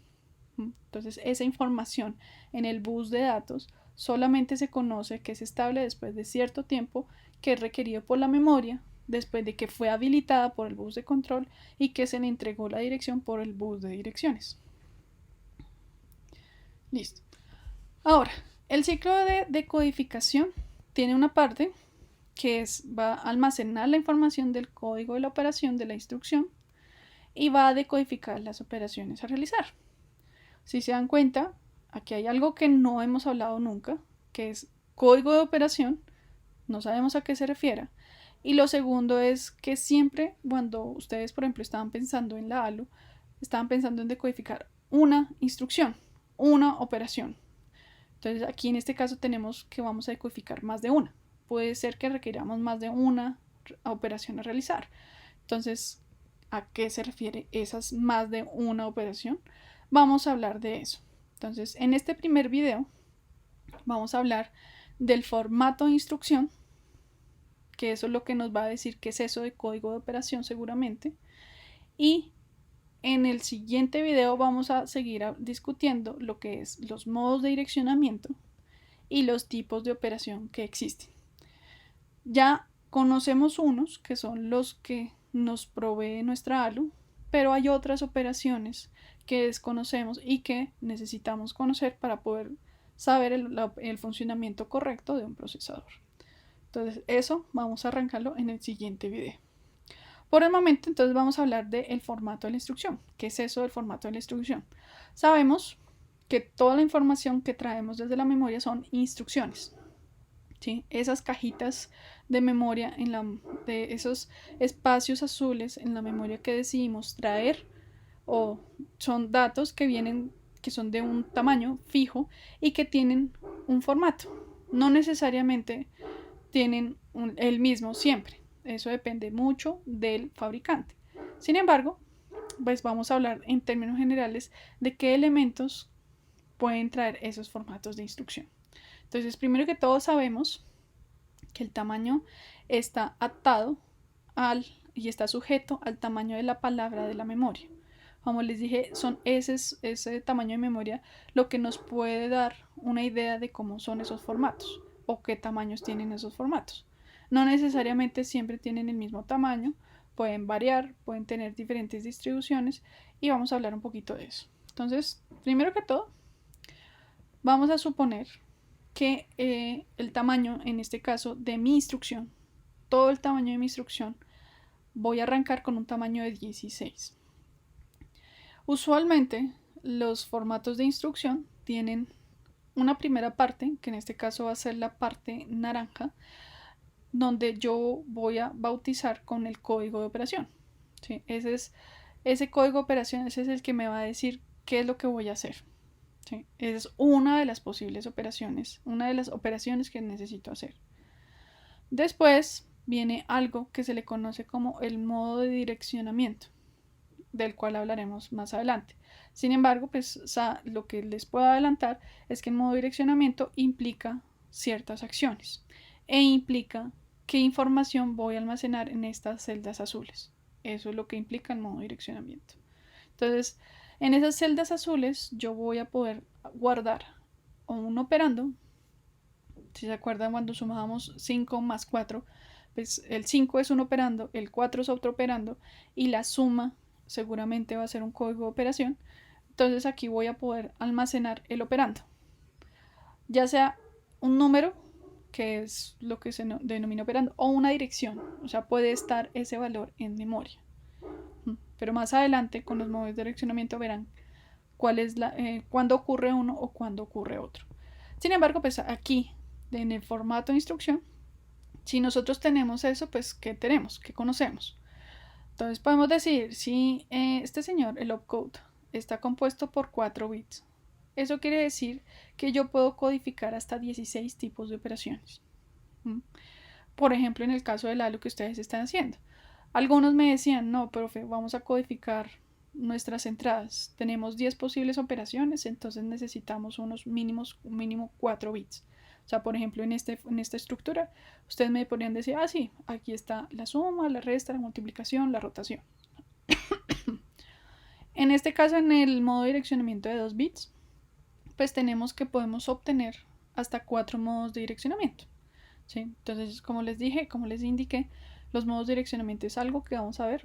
Entonces esa información en el bus de datos solamente se conoce que es estable después de cierto tiempo que es requerido por la memoria, después de que fue habilitada por el bus de control y que se le entregó la dirección por el bus de direcciones. Listo. Ahora, el ciclo de decodificación tiene una parte que va a almacenar la información del código de la operación de la instrucción y va a decodificar las operaciones a realizar. Si se dan cuenta, aquí hay algo que no hemos hablado nunca, que es código de operación, no sabemos a qué se refiere. Y lo segundo es que siempre cuando ustedes, por ejemplo, estaban pensando en la ALU, estaban pensando en decodificar una instrucción, una operación. Entonces aquí en este caso tenemos que vamos a decodificar más de una. Puede ser que requiramos más de una operación a realizar. Entonces, ¿a qué se refiere esas más de una operación? Vamos a hablar de eso. Entonces, en este primer video vamos a hablar del formato de instrucción, que eso es lo que nos va a decir qué es eso de código de operación seguramente. Y en el siguiente video vamos a seguir discutiendo lo que es los modos de direccionamiento y los tipos de operación que existen. Ya conocemos unos que son los que nos provee nuestra ALU, pero hay otras operaciones que desconocemos y que necesitamos conocer para poder saber el funcionamiento correcto de un procesador. Entonces eso vamos a arrancarlo en el siguiente video. Por el momento, entonces vamos a hablar del formato de la instrucción. ¿Qué es eso del formato de la instrucción? Sabemos que toda la información que traemos desde la memoria son instrucciones. ¿Sí? Esas cajitas de memoria, de esos espacios azules en la memoria que decidimos traer, o son datos que vienen, que son de un tamaño fijo y que tienen un formato. No necesariamente tienen el mismo siempre. Eso depende mucho del fabricante. Sin embargo, pues vamos a hablar en términos generales de qué elementos pueden traer esos formatos de instrucción. Entonces, primero que todo sabemos que el tamaño está atado y está sujeto al tamaño de la palabra de la memoria. Como les dije, son ese tamaño de memoria lo que nos puede dar una idea de cómo son esos formatos o qué tamaños tienen esos formatos. No necesariamente siempre tienen el mismo tamaño, pueden variar, pueden tener diferentes distribuciones y vamos a hablar un poquito de eso. Entonces, primero que todo, vamos a suponer que el tamaño, en este caso, de mi instrucción, todo el tamaño de mi instrucción, voy a arrancar con un tamaño de 16. Usualmente, los formatos de instrucción tienen una primera parte, que en este caso va a ser la parte naranja, donde yo voy a bautizar con el código de operación. ¿Sí? Ese código de operación, ese es el que me va a decir qué es lo que voy a hacer. ¿Sí? Esa es una de las posibles operaciones, una de las operaciones que necesito hacer. Después viene algo que se le conoce como el modo de direccionamiento, del cual hablaremos más adelante. Sin embargo, pues lo que les puedo adelantar es que el modo de direccionamiento implica ciertas acciones e implica qué información voy a almacenar en estas celdas azules. Eso es lo que implica el modo de direccionamiento. Entonces, en esas celdas azules yo voy a poder guardar un operando. Si se acuerdan cuando sumábamos 5 más 4, pues el 5 es un operando, el 4 es otro operando y la suma seguramente va a ser un código de operación. Entonces aquí voy a poder almacenar el operando, ya sea un número, que es lo que se denomina operando, o una dirección, o sea, puede estar ese valor en memoria. Pero más adelante con los modos de direccionamiento verán cuándo ocurre uno o cuándo ocurre otro. Sin embargo, pues aquí en el formato de instrucción, si nosotros tenemos eso, pues ¿qué tenemos? ¿Qué conocemos? Entonces podemos decir, si este señor, el opcode, está compuesto por 4 bits, eso quiere decir que yo puedo codificar hasta 16 tipos de operaciones. Por ejemplo, en el caso del halo que ustedes están haciendo. Algunos me decían, no, profe, vamos a codificar nuestras entradas. Tenemos 10 posibles operaciones, entonces necesitamos mínimo 4 bits. O sea, por ejemplo, en esta estructura, ustedes me podrían decir, sí, aquí está la suma, la resta, la multiplicación, la rotación. En este caso, en el modo de direccionamiento de 2 bits, pues tenemos que podemos obtener hasta 4 modos de direccionamiento. ¿Sí? Entonces, como les dije, como les indiqué, los modos de direccionamiento es algo que vamos a ver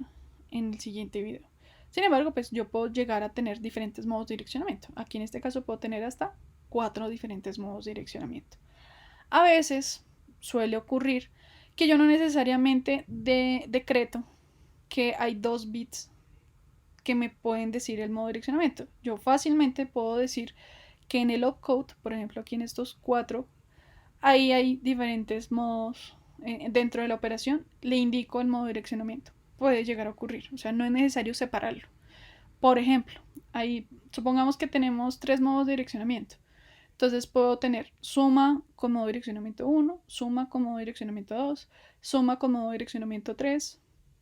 en el siguiente video. Sin embargo, pues yo puedo llegar a tener diferentes modos de direccionamiento. Aquí en este caso puedo tener hasta 4 diferentes modos de direccionamiento. A veces suele ocurrir que yo no necesariamente decreto que hay 2 bits que me pueden decir el modo de direccionamiento. Yo fácilmente puedo decir que en el opcode, por ejemplo aquí en estos 4, ahí hay diferentes modos dentro de la operación, le indico el modo de direccionamiento. Puede llegar a ocurrir, o sea, no es necesario separarlo. Por ejemplo, ahí supongamos que tenemos 3 modos de direccionamiento. Entonces puedo tener suma con modo de direccionamiento 1, suma con modo de direccionamiento 2, suma con modo de direccionamiento 3,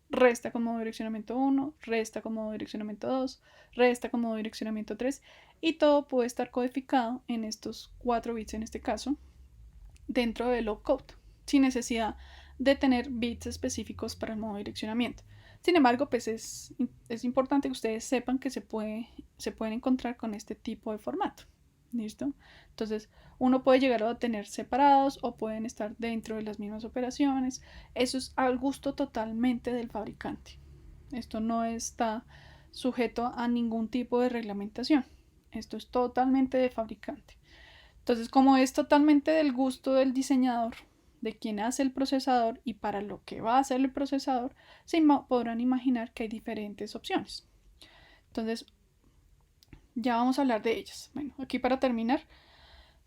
resta con modo de direccionamiento 1, resta con modo de direccionamiento 2, resta con modo de direccionamiento 3 y todo puede estar codificado en estos 4 bits en este caso dentro del opcode sin necesidad de tener bits específicos para el modo de direccionamiento. Sin embargo, pues es importante que ustedes sepan que se pueden encontrar con este tipo de formato. ¿Listo? Entonces, uno puede llegar a tener separados o pueden estar dentro de las mismas operaciones. Eso es al gusto totalmente del fabricante. Esto no está sujeto a ningún tipo de reglamentación. Esto es totalmente de fabricante. Entonces, como es totalmente del gusto del diseñador, de quién hace el procesador y para lo que va a hacer el procesador, podrán imaginar que hay diferentes opciones. Entonces, ya vamos a hablar de ellas. Bueno, aquí para terminar,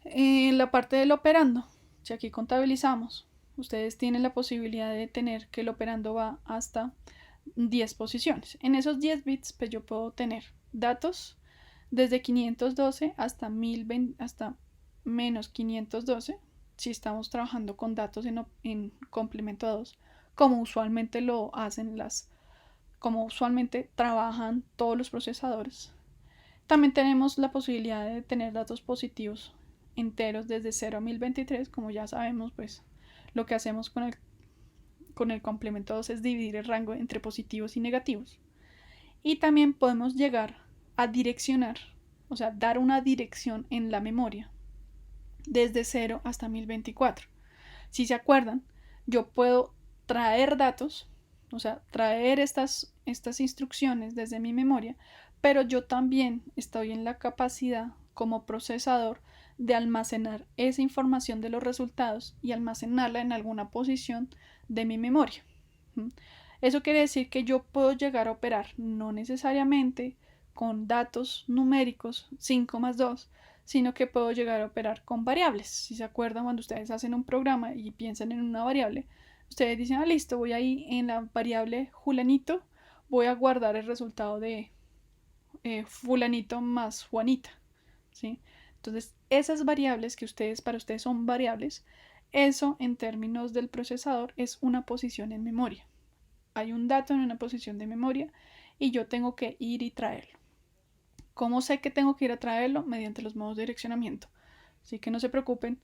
en la parte del operando, si aquí contabilizamos, ustedes tienen la posibilidad de tener que el operando va hasta 10 posiciones. En esos 10 bits, pues yo puedo tener datos desde 512 hasta 1020, hasta menos 512, si estamos trabajando con datos en complemento a 2, como usualmente lo hacen como usualmente trabajan todos los procesadores. También tenemos la posibilidad de tener datos positivos enteros desde 0 a 1023, como ya sabemos, pues lo que hacemos con el complemento 2 es dividir el rango entre positivos y negativos. Y también podemos llegar a direccionar, o sea, dar una dirección en la memoria desde 0 hasta 1024. Si se acuerdan, yo puedo traer datos, o sea, traer estas instrucciones desde mi memoria, pero yo también estoy en la capacidad como procesador de almacenar esa información de los resultados y almacenarla en alguna posición de mi memoria. Eso quiere decir que yo puedo llegar a operar no necesariamente con datos numéricos 5 más 2, sino que puedo llegar a operar con variables. Si se acuerdan, cuando ustedes hacen un programa y piensan en una variable, ustedes dicen, ah, listo, voy ahí en la variable Julanito, voy a guardar el resultado de Fulanito más Juanita, ¿sí? Entonces, esas variables que para ustedes son variables, eso en términos del procesador es una posición en memoria. Hay un dato en una posición de memoria y yo tengo que ir y traerlo. ¿Cómo sé que tengo que ir a traerlo? Mediante los modos de direccionamiento. Así que no se preocupen,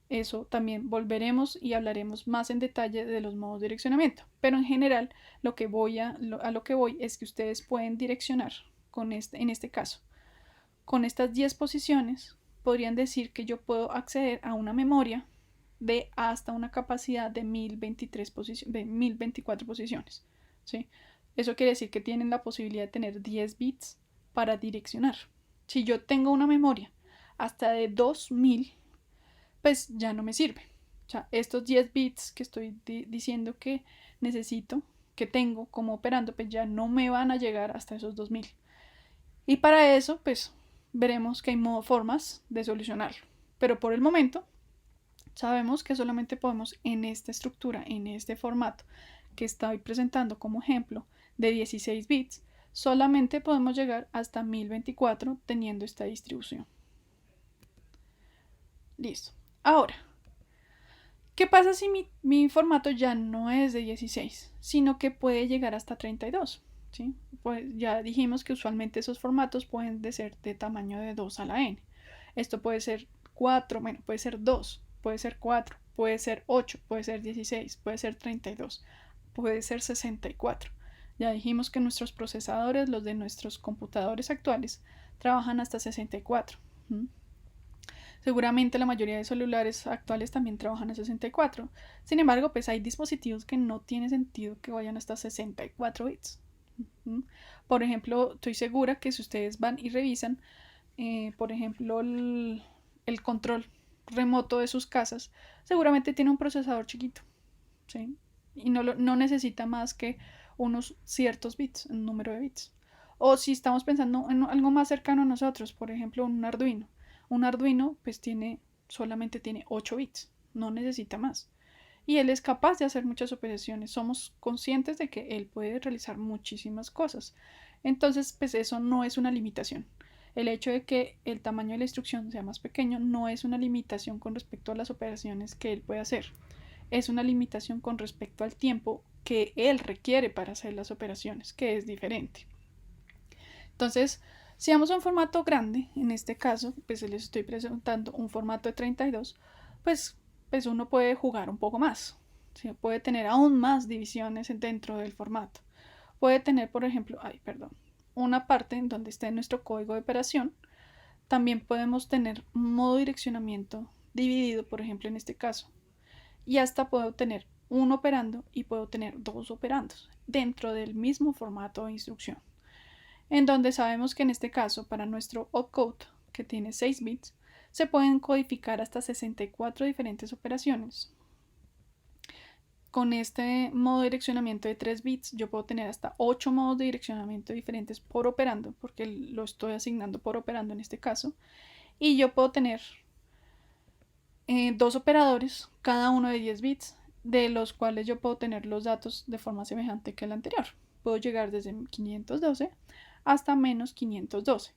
eso también volveremos y hablaremos más en detalle de los modos de direccionamiento. Pero en general, lo que voy es que ustedes pueden direccionar en este caso. Con estas 10 posiciones, podrían decir que yo puedo acceder a una memoria de hasta una capacidad de 1024 posiciones. ¿Sí? Eso quiere decir que tienen la posibilidad de tener 10 bits para direccionar. Si yo tengo una memoria hasta de 2000, pues ya no me sirve. O sea, estos 10 bits que estoy diciendo que necesito, que tengo como operando, pues ya no me van a llegar hasta esos 2000. Y para eso, pues veremos que hay formas de solucionarlo. Pero por el momento, sabemos que solamente podemos en esta estructura, en este formato que estoy presentando como ejemplo de 16 bits, solamente podemos llegar hasta 1024 teniendo esta distribución. Listo. Ahora, ¿qué pasa si mi formato ya no es de 16, sino que puede llegar hasta 32? ¿Sí? Pues ya dijimos que usualmente esos formatos pueden ser de tamaño de 2 a la n. Esto puede ser 4, bueno, puede ser 2, puede ser 4, puede ser 8, puede ser 16, puede ser 32, puede ser 64. Ya dijimos que nuestros procesadores, los de nuestros computadores actuales, trabajan hasta 64. Seguramente la mayoría de celulares actuales también trabajan a 64. Sin embargo, pues hay dispositivos que no tiene sentido que vayan hasta 64 bits. Por ejemplo, estoy segura que si ustedes van y revisan, por ejemplo, el control remoto de sus casas, seguramente tiene un procesador chiquito, ¿sí? Y no necesita más que unos ciertos bits, un número de bits. O si estamos pensando en algo más cercano a nosotros, por ejemplo, un Arduino. Un Arduino pues solamente tiene 8 bits, no necesita más. Y él es capaz de hacer muchas operaciones. Somos conscientes de que él puede realizar muchísimas cosas. Entonces, pues eso no es una limitación. El hecho de que el tamaño de la instrucción sea más pequeño no es una limitación con respecto a las operaciones que él puede hacer. Es una limitación con respecto al tiempo que él requiere para hacer las operaciones, que es diferente. Entonces, si vamos a un formato grande, en este caso, pues les estoy presentando un formato de 32, pues uno puede jugar un poco más. ¿Sí? Puede tener aún más divisiones dentro del formato. Puede tener, por ejemplo, una parte en donde esté nuestro código de operación. También podemos tener un modo de direccionamiento dividido, por ejemplo, en este caso. Y hasta puedo tener un operando y puedo tener dos operandos dentro del mismo formato de instrucción. En donde sabemos que en este caso, para nuestro opcode, que tiene 6 bits, se pueden codificar hasta 64 diferentes operaciones. con este modo de direccionamiento de 3 bits, yo puedo tener hasta 8 modos de direccionamiento diferentes por operando, porque lo estoy asignando por operando en este caso. Y yo puedo tener 2 operadores, cada uno de 10 bits, de los cuales yo puedo tener los datos de forma semejante que el anterior. Puedo llegar desde 512 hasta menos 512.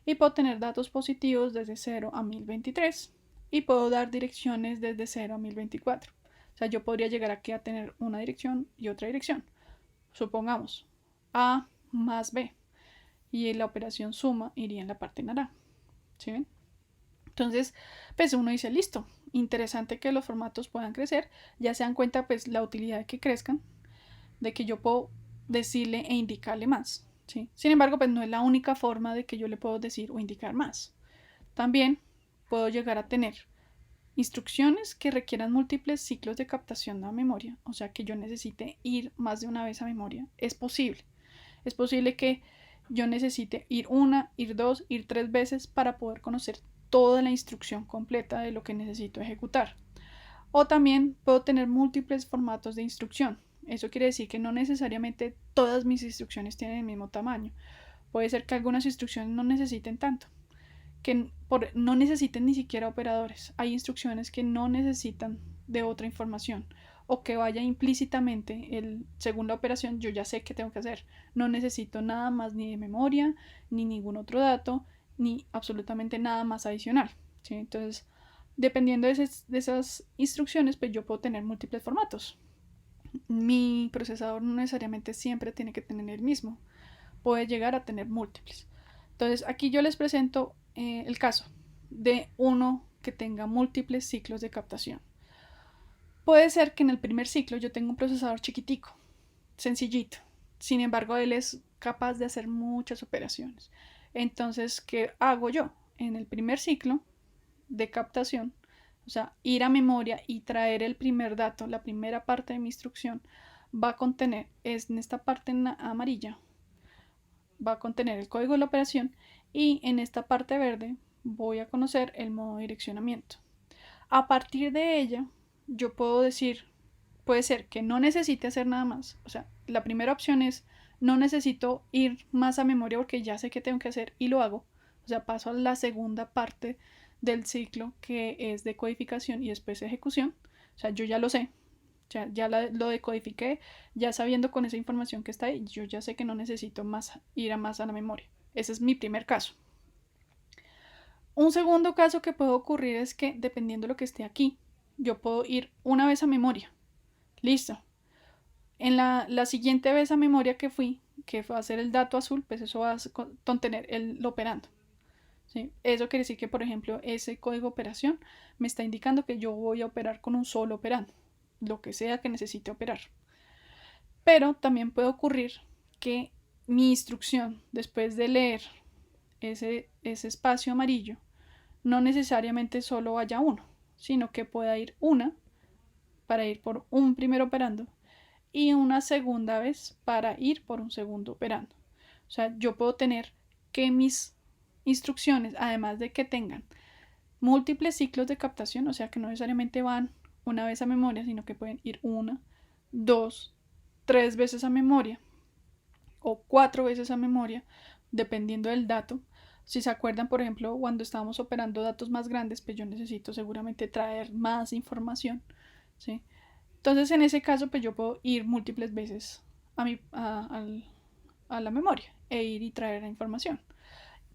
Y puedo tener datos positivos desde 0 a 1023. Y puedo dar direcciones desde 0 a 1024. O sea, yo podría llegar aquí a tener una dirección y otra dirección. Supongamos A más B. Y la operación suma iría en la parte naranja. ¿Sí ven? Entonces, pues uno dice, listo, interesante que los formatos puedan crecer. Ya se dan cuenta, pues, la utilidad de que crezcan, de que yo puedo decirle e indicarle más. ¿Sí? Sin embargo, pues no es la única forma de que yo le puedo decir o indicar más. También puedo llegar a tener instrucciones que requieran múltiples ciclos de captación a memoria, o sea que yo necesite ir más de una vez a memoria. Es posible. Es posible que yo necesite ir una, ir dos, ir 3 veces para poder conocer toda la instrucción completa de lo que necesito ejecutar. O también puedo tener múltiples formatos de instrucción. Eso quiere decir que no necesariamente todas mis instrucciones tienen el mismo tamaño. Puede ser que algunas instrucciones no necesiten tanto, que no necesiten ni siquiera operadores. Hay instrucciones que no necesitan de otra información o que vaya implícitamente según la operación yo ya sé qué tengo que hacer. No necesito nada más ni de memoria, ni ningún otro dato, ni absolutamente nada más adicional. ¿Sí? Entonces, dependiendo de esas instrucciones, pues yo puedo tener múltiples formatos. Mi procesador no necesariamente siempre tiene que tener el mismo. Puede llegar a tener múltiples. Entonces, aquí yo les presento el caso de uno que tenga múltiples ciclos de captación. Puede ser que en el primer ciclo yo tenga un procesador chiquitico, sencillito. Sin embargo, él es capaz de hacer muchas operaciones. Entonces, ¿qué hago yo? En el primer ciclo de captación, o sea, ir a memoria y traer el primer dato, la primera parte de mi instrucción, va a contener, es en esta parte en amarilla, va a contener el código de la operación y en esta parte verde voy a conocer el modo de direccionamiento. A partir de ella, yo puedo decir, puede ser que no necesite hacer nada más. O sea, la primera opción es no necesito ir más a memoria porque ya sé qué tengo que hacer y lo hago. O sea, paso a la segunda parte del ciclo que es de codificación y después ejecución. O sea, yo ya lo sé. Ya lo decodifiqué, ya sabiendo con esa información que está ahí, yo ya sé que no necesito más ir más a la memoria. Ese es mi primer caso. Un segundo caso que puede ocurrir es que, dependiendo de lo que esté aquí, yo puedo ir una vez a memoria. Listo. En la siguiente vez a memoria que fui, que va a ser el dato azul, pues eso va a contener el operando. ¿Sí? Eso quiere decir que, por ejemplo, ese código de operación me está indicando que yo voy a operar con un solo operando, lo que sea que necesite operar. Pero también puede ocurrir que mi instrucción, después de leer ese espacio amarillo, no necesariamente solo vaya uno, sino que pueda ir una para ir por un primer operando y una segunda vez para ir por un segundo operando. O sea, yo puedo tener que mis instrucciones, además de que tengan múltiples ciclos de captación, o sea que no necesariamente van una vez a memoria, sino que pueden ir una, dos, 3 veces a memoria o 4 veces a memoria, dependiendo del dato. Si se acuerdan, por ejemplo, cuando estábamos operando datos más grandes, pues yo necesito seguramente traer más información, ¿sí? Entonces, en ese caso, pues yo puedo ir múltiples veces a la memoria e ir y traer la información.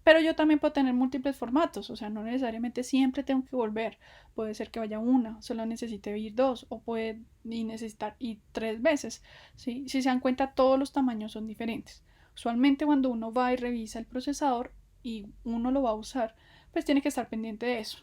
Pero yo también puedo tener múltiples formatos, o sea, no necesariamente siempre tengo que volver. Puede ser que vaya una, solo necesite ir dos, o puede necesitar ir 3 veces. ¿Sí? Si se dan cuenta, todos los tamaños son diferentes. Usualmente cuando uno va y revisa el procesador y uno lo va a usar, pues tiene que estar pendiente de eso.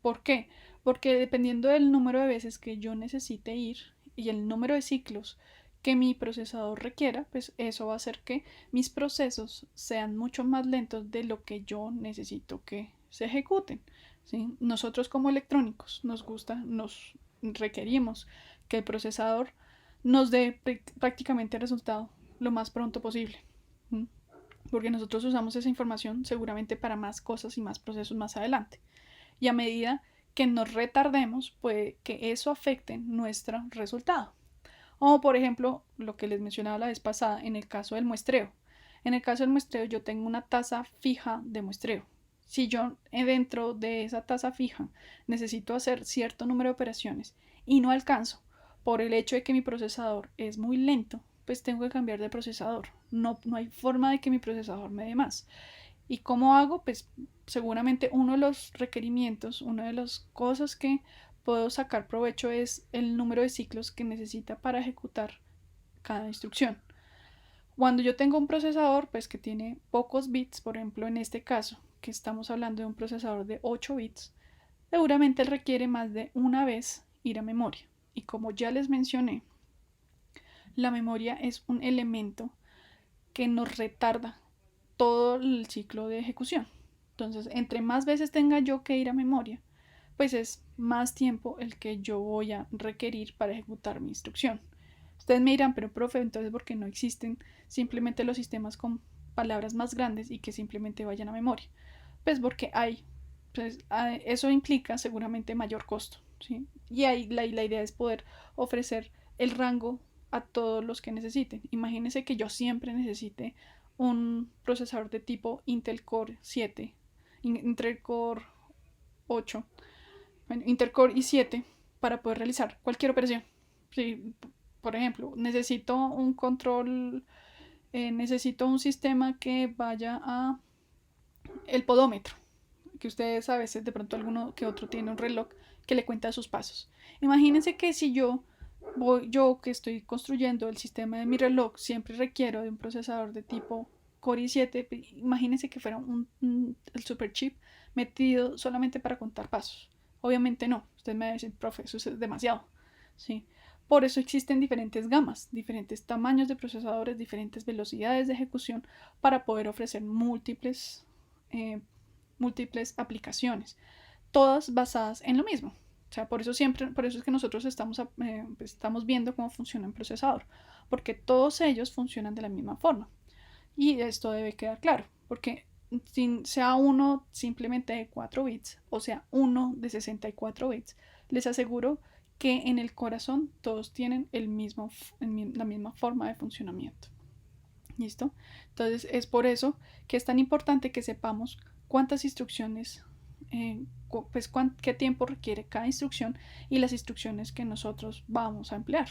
¿Por qué? Porque dependiendo del número de veces que yo necesite ir y el número de ciclos que mi procesador requiera, pues eso va a hacer que mis procesos sean mucho más lentos de lo que yo necesito que se ejecuten. ¿Sí? Nosotros como electrónicos nos requerimos que el procesador nos dé prácticamente el resultado lo más pronto posible. ¿Sí? Porque nosotros usamos esa información seguramente para más cosas y más procesos más adelante. Y a medida que nos retardemos, puede que eso afecte nuestro resultado. O por ejemplo, lo que les mencionaba la vez pasada, en el caso del muestreo. En el caso del muestreo yo tengo una tasa fija de muestreo. Si yo dentro de esa tasa fija necesito hacer cierto número de operaciones y no alcanzo por el hecho de que mi procesador es muy lento, pues tengo que cambiar de procesador. No hay forma de que mi procesador me dé más. ¿Y cómo hago? Pues seguramente uno de los requerimientos, una de las cosas que puedo sacar provecho es el número de ciclos que necesita para ejecutar cada instrucción. Cuando yo tengo un procesador pues que tiene pocos bits, por ejemplo en este caso, que estamos hablando de un procesador de 8 bits, seguramente requiere más de una vez ir a memoria. Y como ya les mencioné, la memoria es un elemento que nos retarda todo el ciclo de ejecución. Entonces, entre más veces tenga yo que ir a memoria, pues es más tiempo el que yo voy a requerir para ejecutar mi instrucción. Ustedes me dirán, pero profe, entonces ¿por qué no existen simplemente los sistemas con palabras más grandes y que simplemente vayan a memoria? Pues porque pues, eso implica seguramente mayor costo, ¿sí? Y ahí la idea es poder ofrecer el rango a todos los que necesiten. Imagínense que yo siempre necesite un procesador de tipo Intel Core 7, Intel Core 8, bueno, Intel Core i7 para poder realizar cualquier operación. Sí, por ejemplo, necesito un control, necesito un sistema que vaya a el podómetro, que ustedes a veces de pronto alguno que otro tiene un reloj que le cuenta sus pasos. Imagínense que si yo que estoy construyendo el sistema de mi reloj siempre requiero de un procesador de tipo Core i7, imagínense que fuera el super chip metido solamente para contar pasos. Obviamente no, usted me va a decir, profe, eso es demasiado, ¿sí? Por eso existen diferentes gamas, diferentes tamaños de procesadores, diferentes velocidades de ejecución para poder ofrecer eh, múltiples aplicaciones, todas basadas en lo mismo. O sea, por eso es que nosotros estamos viendo cómo funciona un procesador, porque todos ellos funcionan de la misma forma. Y esto debe quedar claro, porque sea uno simplemente de 4 bits o sea uno de 64 bits, les aseguro que en el corazón todos tienen la misma forma de funcionamiento. ¿Listo? Entonces es por eso que es tan importante que sepamos cuántas instrucciones, pues qué tiempo requiere cada instrucción y las instrucciones que nosotros vamos a emplear.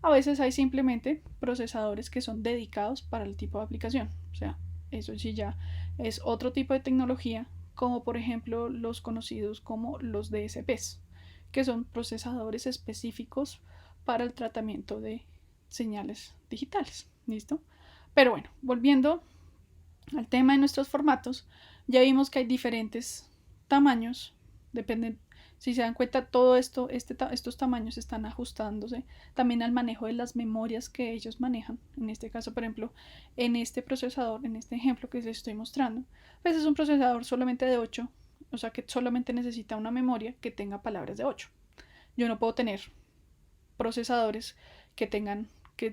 A veces hay simplemente procesadores que son dedicados para el tipo de aplicación. O sea, eso sí ya es otro tipo de tecnología, como por ejemplo los conocidos como los DSPs, que son procesadores específicos para el tratamiento de señales digitales. ¿Listo? Pero bueno, volviendo al tema de nuestros formatos, ya vimos que hay diferentes tamaños, dependen, si se dan cuenta, todo esto, estos tamaños están ajustándose también al manejo de las memorias que ellos manejan. En este caso, por ejemplo, en este procesador, en este ejemplo que les estoy mostrando, pues es un procesador solamente de 8, o sea que solamente necesita una memoria que tenga palabras de 8. Yo no puedo tener procesadores que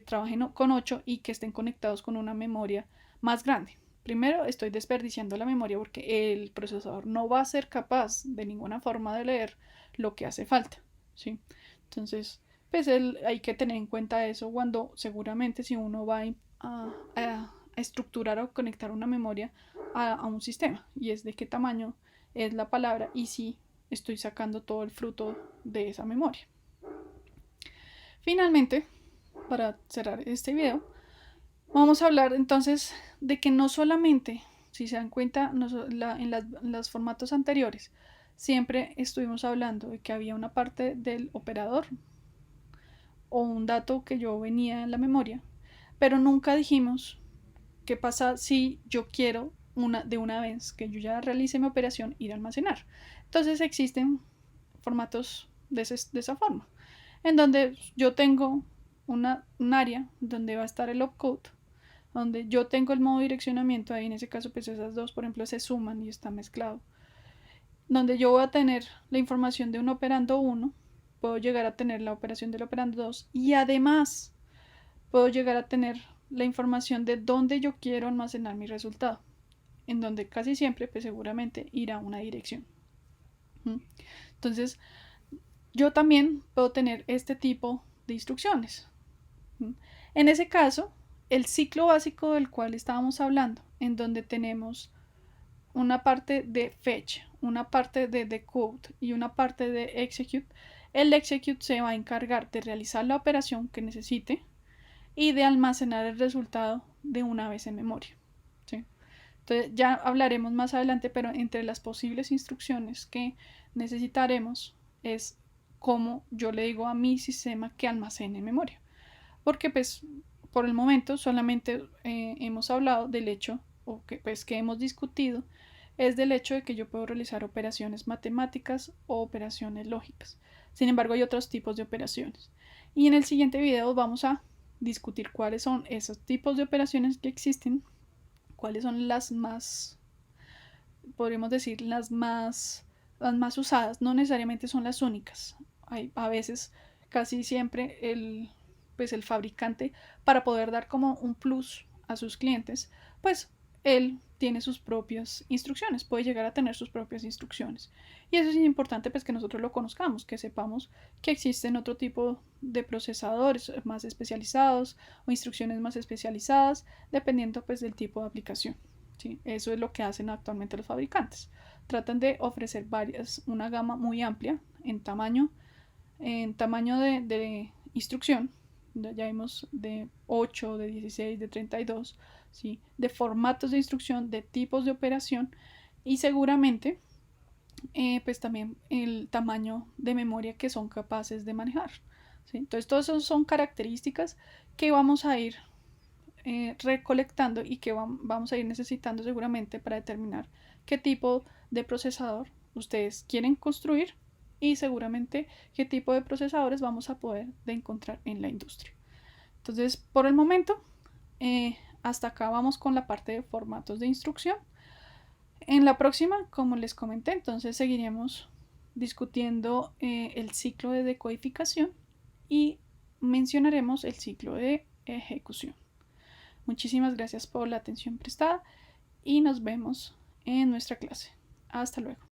trabajen con 8 y que estén conectados con una memoria más grande. Primero, estoy desperdiciando la memoria porque el procesador no va a ser capaz de ninguna forma de leer lo que hace falta, ¿sí? Entonces, pues hay que tener en cuenta eso cuando seguramente si uno va a estructurar o conectar una memoria a un sistema y es de qué tamaño es la palabra y si estoy sacando todo el fruto de esa memoria. Finalmente, para cerrar este video, vamos a hablar entonces de que no solamente, si se dan cuenta, en los formatos anteriores, siempre estuvimos hablando de que había una parte del operador o un dato que yo venía en la memoria, pero nunca dijimos qué pasa si yo quiero de una vez que yo ya realice mi operación ir a almacenar. Entonces existen formatos de esa forma, en donde yo tengo un área donde va a estar el opcode, donde yo tengo el modo de direccionamiento, ahí en ese caso pues esas dos por ejemplo se suman y está mezclado, donde yo voy a tener la información de un operando 1, puedo llegar a tener la operación del operando 2 y además puedo llegar a tener la información de dónde yo quiero almacenar mi resultado, en donde casi siempre pues seguramente irá a una dirección. Entonces yo también puedo tener este tipo de instrucciones. En ese caso, el ciclo básico del cual estábamos hablando, en donde tenemos una parte de fetch, una parte de decode y una parte de execute, el execute se va a encargar de realizar la operación que necesite y de almacenar el resultado de una vez en memoria. ¿Sí? Entonces ya hablaremos más adelante, pero entre las posibles instrucciones que necesitaremos es cómo yo le digo a mi sistema que almacene en memoria. Porque pues por el momento solamente hemos hablado del hecho, o que pues que hemos discutido, es del hecho de que yo puedo realizar operaciones matemáticas o operaciones lógicas. Sin embargo, hay otros tipos de operaciones. Y en el siguiente video vamos a discutir cuáles son esos tipos de operaciones que existen, cuáles son las más, podríamos decir, las más usadas. No necesariamente son las únicas. Hay a veces, casi siempre, pues el fabricante, para poder dar como un plus a sus clientes, pues él tiene sus propias instrucciones, puede llegar a tener sus propias instrucciones. Y eso es importante pues que nosotros lo conozcamos, que sepamos que existen otro tipo de procesadores más especializados o instrucciones más especializadas, dependiendo pues del tipo de aplicación. ¿Sí? Eso es lo que hacen actualmente los fabricantes. Tratan de ofrecer una gama muy amplia en tamaño de instrucción. Ya vimos de 8, de 16, de 32, ¿sí? De formatos de instrucción, de tipos de operación y seguramente pues también el tamaño de memoria que son capaces de manejar. ¿Sí? Entonces, todas esas son características que vamos a ir recolectando y que vamos a ir necesitando seguramente para determinar qué tipo de procesador ustedes quieren construir y seguramente qué tipo de procesadores vamos a poder encontrar en la industria. Entonces, por el momento, hasta acá vamos con la parte de formatos de instrucción. En la próxima, como les comenté, entonces seguiremos discutiendo el ciclo de decodificación y mencionaremos el ciclo de ejecución. Muchísimas gracias por la atención prestada y nos vemos en nuestra clase. Hasta luego.